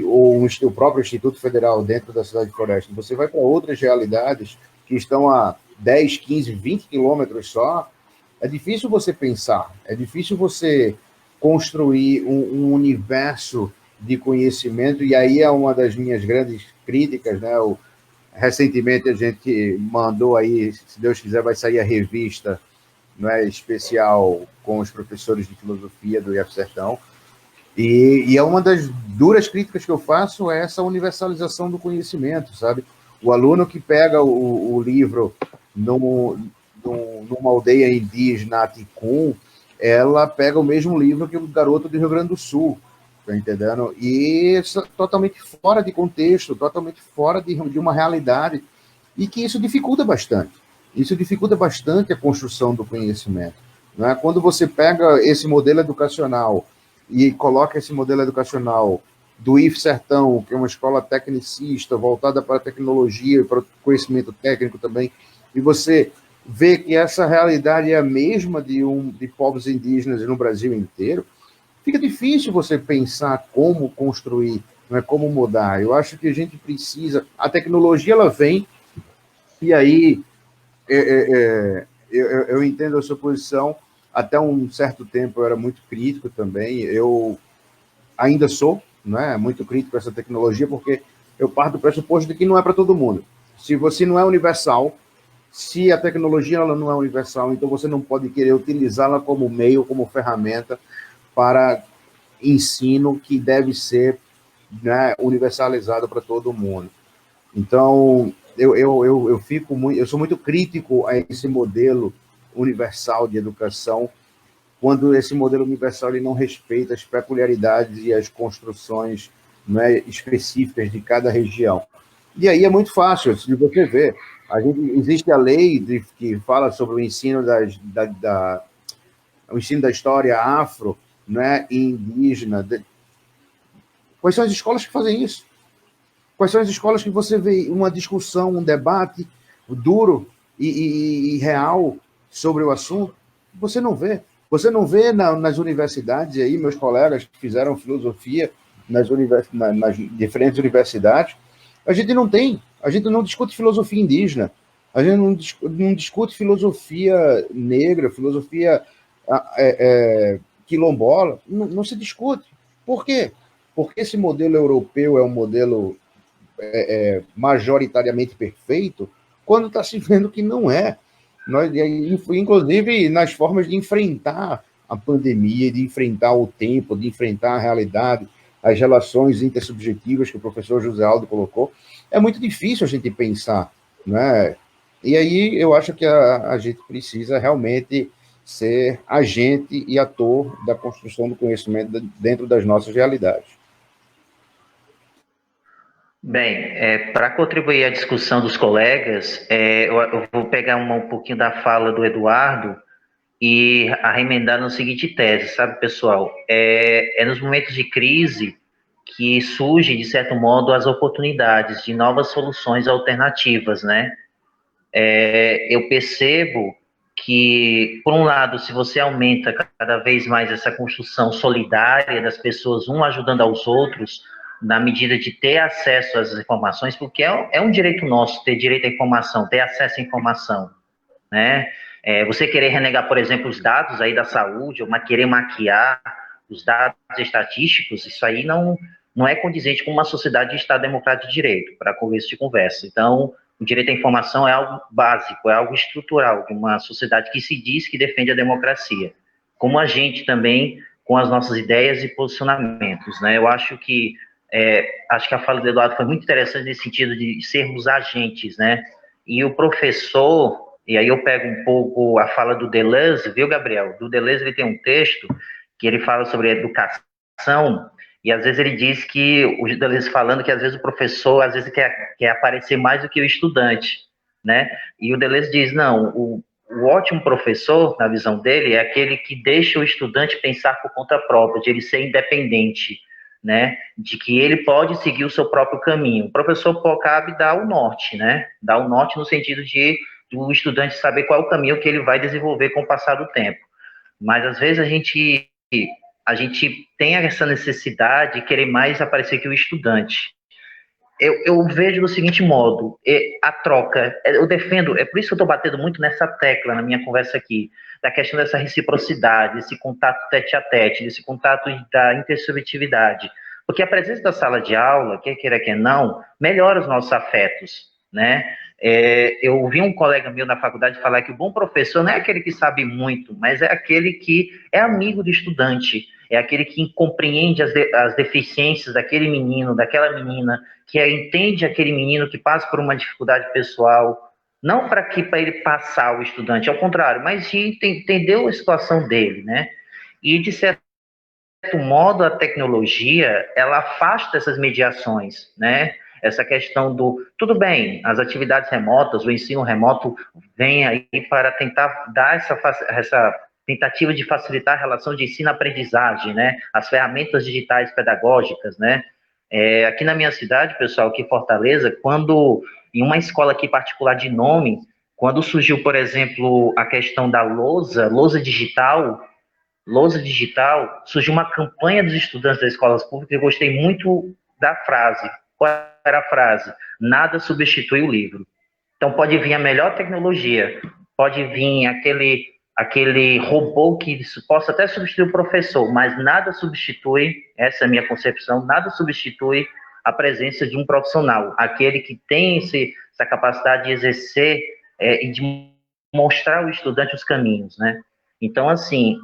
ou o próprio Instituto Federal dentro da cidade de Floresta, você vai para outras realidades que estão a 10, 15, 20 quilômetros só, é difícil você pensar, é difícil você construir um universo de conhecimento, e aí é uma das minhas grandes críticas, né? Recentemente a gente mandou aí, se Deus quiser, vai sair a revista, não é, especial com os professores de filosofia do IF Sertão, e é uma das duras críticas que eu faço é essa universalização do conhecimento, sabe? O aluno que pega o livro numa aldeia indígena, Aticum, ela pega o mesmo livro que o garoto do Rio Grande do Sul, tá entendendo? E isso é totalmente fora de contexto, totalmente fora de uma realidade, e que isso dificulta bastante. Isso dificulta bastante a construção do conhecimento, né? Quando você pega esse modelo educacional e coloca esse modelo educacional do IF Sertão, que é uma escola tecnicista, voltada para a tecnologia e para o conhecimento técnico também, e você vê que essa realidade é a mesma de povos indígenas no Brasil inteiro, fica difícil você pensar como construir, não é, como mudar. Eu acho que a gente precisa... A tecnologia, ela vem, e aí eu entendo a sua posição. Até um certo tempo eu era muito crítico também, eu ainda sou, né, muito crítico a essa tecnologia, porque eu parto do pressuposto de que não é para todo mundo. Se você não é universal, se a tecnologia ela não é universal, então você não pode querer utilizá-la como meio, como ferramenta para ensino que deve ser, né, universalizado para todo mundo. Então, eu sou muito crítico a esse modelo universal de educação, quando esse modelo universal ele não respeita as peculiaridades e as construções, né, específicas de cada região. E aí é muito fácil de você ver. Existe a lei que fala sobre o ensino o ensino da história afro, né, e indígena. Quais são as escolas que fazem isso? Quais são as escolas que você vê uma discussão, um debate duro e real sobre o assunto? Você não vê. Você não vê nas universidades, e aí meus colegas que fizeram filosofia nas diferentes universidades, a gente não discute filosofia indígena, a gente não discute filosofia negra, filosofia quilombola, não se discute. Por quê? Porque esse modelo europeu é um modelo majoritariamente perfeito, quando está se vendo que não é. Inclusive nas formas de enfrentar a pandemia, de enfrentar o tempo, de enfrentar a realidade, as relações intersubjetivas que o professor José Aldo colocou, é muito difícil a gente pensar, né? E aí eu acho que a gente precisa realmente ser agente e ator da construção do conhecimento dentro das nossas realidades. Bem, para contribuir à discussão dos colegas, eu vou pegar um pouquinho da fala do Eduardo e arremendar no seguinte tese, sabe, pessoal? É nos momentos de crise que surgem, de certo modo, as oportunidades de novas soluções alternativas, né? Eu percebo que, por um lado, se você aumenta cada vez mais essa construção solidária das pessoas, um ajudando aos outros, na medida de ter acesso às informações, porque é um direito nosso ter direito à informação, ter acesso à informação, né? Você querer renegar, por exemplo, os dados aí da saúde, ou querer maquiar os dados estatísticos, isso aí não é condizente com uma sociedade de Estado democrático de direito, para começo de conversa. Então, o direito à informação é algo básico, é algo estrutural de uma sociedade que se diz que defende a democracia, como a gente também, com as nossas ideias e posicionamentos, né? Eu acho que a fala do Eduardo foi muito interessante nesse sentido de sermos agentes, né? E o professor, e aí eu pego um pouco a fala do Deleuze, viu, Gabriel? Do Deleuze ele tem um texto que ele fala sobre educação, e às vezes ele diz que, o Deleuze falando que às vezes o professor, às vezes quer aparecer mais do que o estudante, né? E o Deleuze diz, não, o ótimo professor, na visão dele, é aquele que deixa o estudante pensar por conta própria, de ele ser independente, né, de que ele pode seguir o seu próprio caminho. O professor cabe dar o norte, né, dar o norte no sentido de o estudante saber qual é o caminho que ele vai desenvolver com o passar do tempo. Mas, às vezes, a gente tem essa necessidade de querer mais aparecer que o estudante. Eu vejo do seguinte modo, a troca, eu defendo, é por isso que eu estou batendo muito nessa tecla na minha conversa aqui, da questão dessa reciprocidade, desse contato tete a tete, desse contato da intersubjetividade, Porque a presença da sala de aula, quer queira, quer não, melhora os nossos afetos, né? Eu ouvi um colega meu na faculdade falar que o bom professor não é aquele que sabe muito, mas é aquele que é amigo do estudante, é aquele que compreende as deficiências daquele menino, daquela menina, que entende aquele menino que passa por uma dificuldade pessoal, não para ele passar o estudante, ao contrário, mas de entender a situação dele, né? E, de certo modo, a tecnologia, ela afasta essas mediações, né? Essa questão do, tudo bem, as atividades remotas, o ensino remoto vem aí para tentar dar essa tentativa de facilitar a relação de ensino-aprendizagem, né? As ferramentas digitais pedagógicas, né? Aqui na minha cidade, pessoal, aqui em Fortaleza, quando, em uma escola aqui particular de nome, quando surgiu, por exemplo, a questão da lousa digital, surgiu uma campanha dos estudantes das escolas públicas e eu gostei muito da frase. Qual era a frase? Nada substitui o livro. Então pode vir a melhor tecnologia, pode vir aquele robô que possa até substituir o professor, mas nada substitui, essa é a minha concepção, nada substitui a presença de um profissional, aquele que tem essa capacidade de exercer e de mostrar ao estudante os caminhos, né? Então, assim,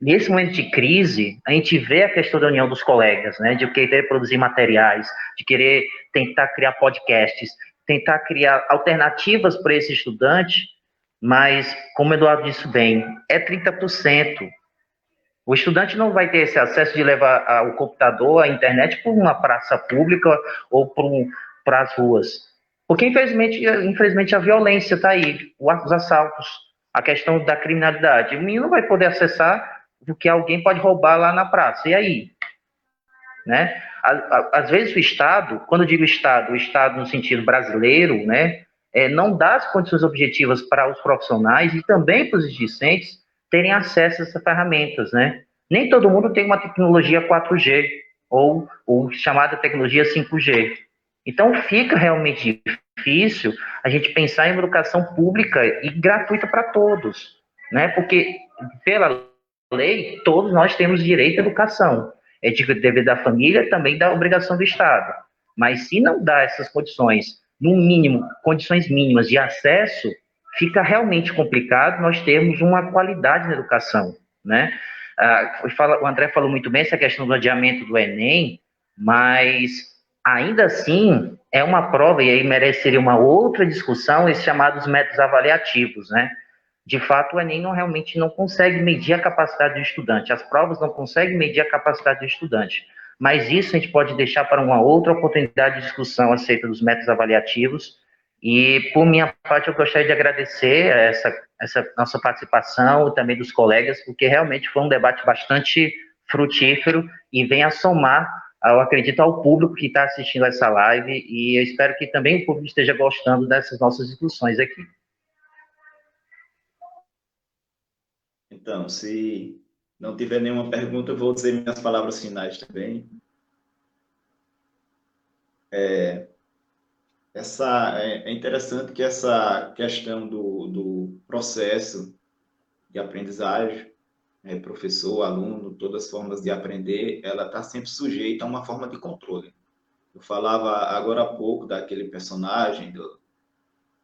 nesse momento de crise, a gente vê a questão da união dos colegas, né? De querer produzir materiais, de querer tentar criar podcasts, tentar criar alternativas para esse estudante, mas, como o Eduardo disse bem, é 30%. O estudante não vai ter esse acesso de levar o computador, a internet, por uma praça pública ou para as ruas. Porque, infelizmente, a violência está aí, os assaltos, a questão da criminalidade. O menino não vai poder acessar o que alguém pode roubar lá na praça. E aí? Né? Às vezes o Estado, quando eu digo Estado, o Estado no sentido brasileiro, né, não dá as condições objetivas para os profissionais e também para os discentes terem acesso a essas ferramentas, né? Nem todo mundo tem uma tecnologia 4G ou chamada tecnologia 5G. Então fica realmente difícil a gente pensar em educação pública e gratuita para todos, né? Porque pela lei todos nós temos direito à educação. É de dever da família, também da obrigação do Estado. Mas se não dá essas condições, no mínimo, condições mínimas de acesso, fica realmente complicado nós termos uma qualidade na educação, né? O André falou muito bem essa questão do adiamento do Enem, mas ainda assim é uma prova, e aí mereceria uma outra discussão, esses chamados métodos avaliativos, né? De fato, o Enem realmente não consegue medir a capacidade do estudante, as provas não conseguem medir a capacidade do estudante, mas isso a gente pode deixar para uma outra oportunidade de discussão acerca dos métodos avaliativos, e por minha parte eu gostaria de agradecer essa nossa participação e também dos colegas, porque realmente foi um debate bastante frutífero e vem a somar, eu acredito, ao público que está assistindo essa live, e eu espero que também o público esteja gostando dessas nossas discussões aqui. Então, se não tiver nenhuma pergunta, eu vou dizer minhas palavras finais também. É interessante que essa questão do processo de aprendizagem, professor, aluno, todas as formas de aprender, ela está sempre sujeita a uma forma de controle. Eu falava agora há pouco daquele personagem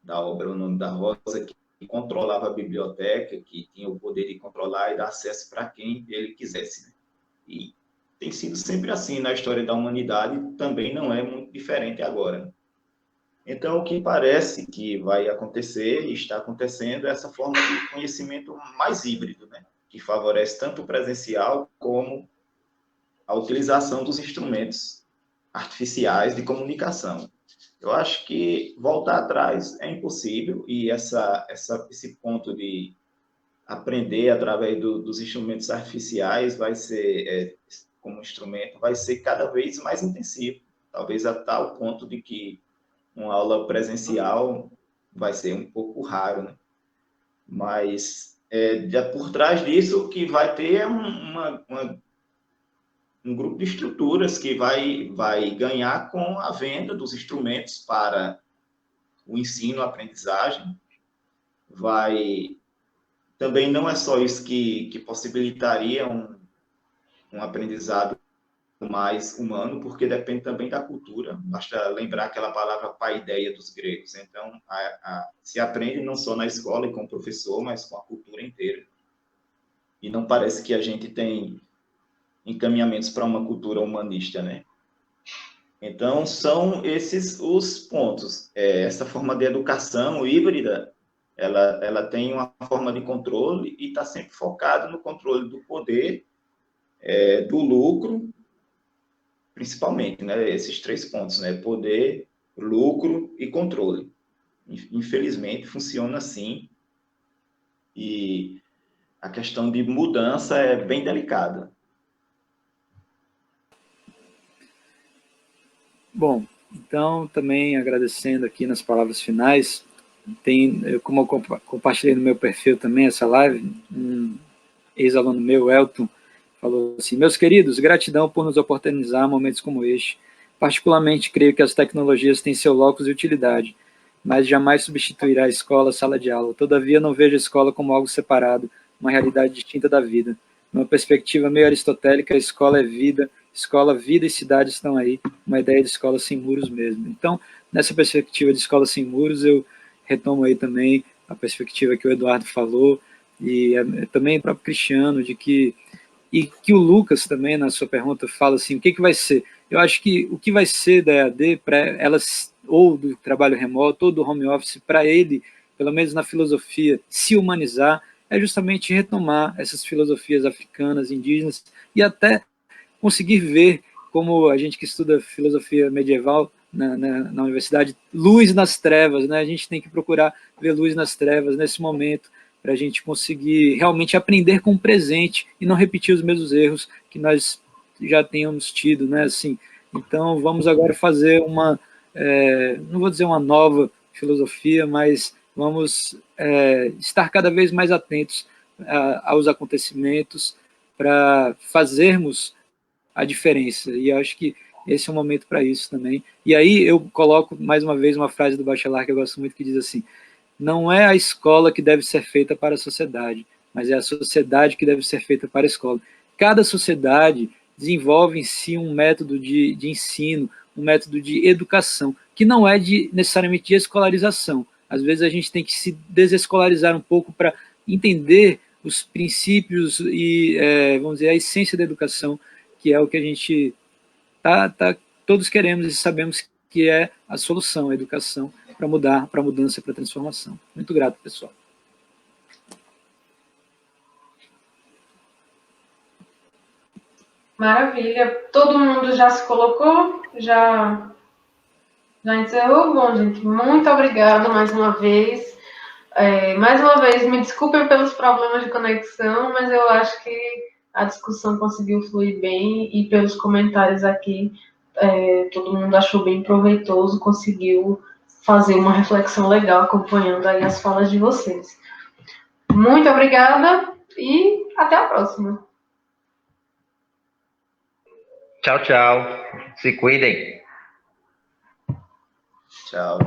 da obra O Nome da Rosa, que controlava a biblioteca, que tinha o poder de controlar e dar acesso para quem ele quisesse. Né? E tem sido sempre assim na história da humanidade, também não é muito diferente agora. Né? Então, o que parece que vai acontecer, e está acontecendo, é essa forma de conhecimento mais híbrido, né? Que favorece tanto o presencial como a utilização dos instrumentos artificiais de comunicação. Eu acho que voltar atrás é impossível, e esse ponto de aprender através dos instrumentos artificiais vai ser, como instrumento, vai ser cada vez mais intensivo, talvez a tal ponto de que uma aula presencial vai ser um pouco raro, né? Mas por trás disso, o que vai ter é um grupo de estruturas que vai ganhar com a venda dos instrumentos para o ensino, a aprendizagem. Também não é só isso que possibilitaria um aprendizado mais humano, porque depende também da cultura. Basta lembrar aquela palavra paideia dos gregos. Então, se aprende não só na escola e com o professor, mas com a cultura inteira. E não parece que a gente tem encaminhamentos para uma cultura humanista, né? Então, são esses os pontos. Essa forma de educação híbrida, ela tem uma forma de controle e está sempre focada no controle do poder, do lucro, principalmente, né? Esses 3 pontos, né? Poder, lucro e controle. Infelizmente, funciona assim. E a questão de mudança é bem delicada. Bom, então, também agradecendo aqui nas palavras finais, como eu compartilhei no meu perfil também essa live, um ex-aluno meu, Elton, falou assim: meus queridos, gratidão por nos oportunizar momentos como este. Particularmente, creio que as tecnologias têm seu locus e utilidade, mas jamais substituirá a escola, a sala de aula. Todavia, não vejo a escola como algo separado, uma realidade distinta da vida. Numa perspectiva meio aristotélica, a escola é vida, escola, vida e cidade estão aí, uma ideia de escola sem muros mesmo. Então, nessa perspectiva de escola sem muros, eu retomo aí também a perspectiva que o Eduardo falou, e também o próprio Cristiano, e que o Lucas também, na sua pergunta, fala assim, o que vai ser? Eu acho que o que vai ser da EAD, para elas, ou do trabalho remoto, ou do home office, para ele, pelo menos na filosofia, se humanizar, é justamente retomar essas filosofias africanas, indígenas, e até conseguir ver, como a gente que estuda filosofia medieval na universidade, luz nas trevas, né? A gente tem que procurar ver luz nas trevas nesse momento, para a gente conseguir realmente aprender com o presente e não repetir os mesmos erros que nós já tenhamos tido, né? Assim, então, vamos agora fazer não vou dizer uma nova filosofia, mas vamos estar cada vez mais atentos aos acontecimentos para fazermos a diferença, e eu acho que esse é um momento para isso também. E aí eu coloco mais uma vez uma frase do Bachelard que eu gosto muito, que diz assim: não é a escola que deve ser feita para a sociedade, mas é a sociedade que deve ser feita para a escola. Cada sociedade desenvolve em si um método de ensino, um método de educação, que não é necessariamente de escolarização. Às vezes a gente tem que se desescolarizar um pouco para entender os princípios e, vamos dizer, a essência da educação, que é o que a gente todos queremos e sabemos que é a solução, a educação, para mudar, para mudança, para transformação. Muito grato, pessoal. Maravilha. Todo mundo já se colocou? Já encerrou? Bom, gente, muito obrigada mais uma vez. Mais uma vez, me desculpem pelos problemas de conexão, mas eu acho que a discussão conseguiu fluir bem e pelos comentários aqui, todo mundo achou bem proveitoso, conseguiu fazer uma reflexão legal acompanhando aí as falas de vocês. Muito obrigada e até a próxima. Tchau, tchau. Se cuidem. Tchau.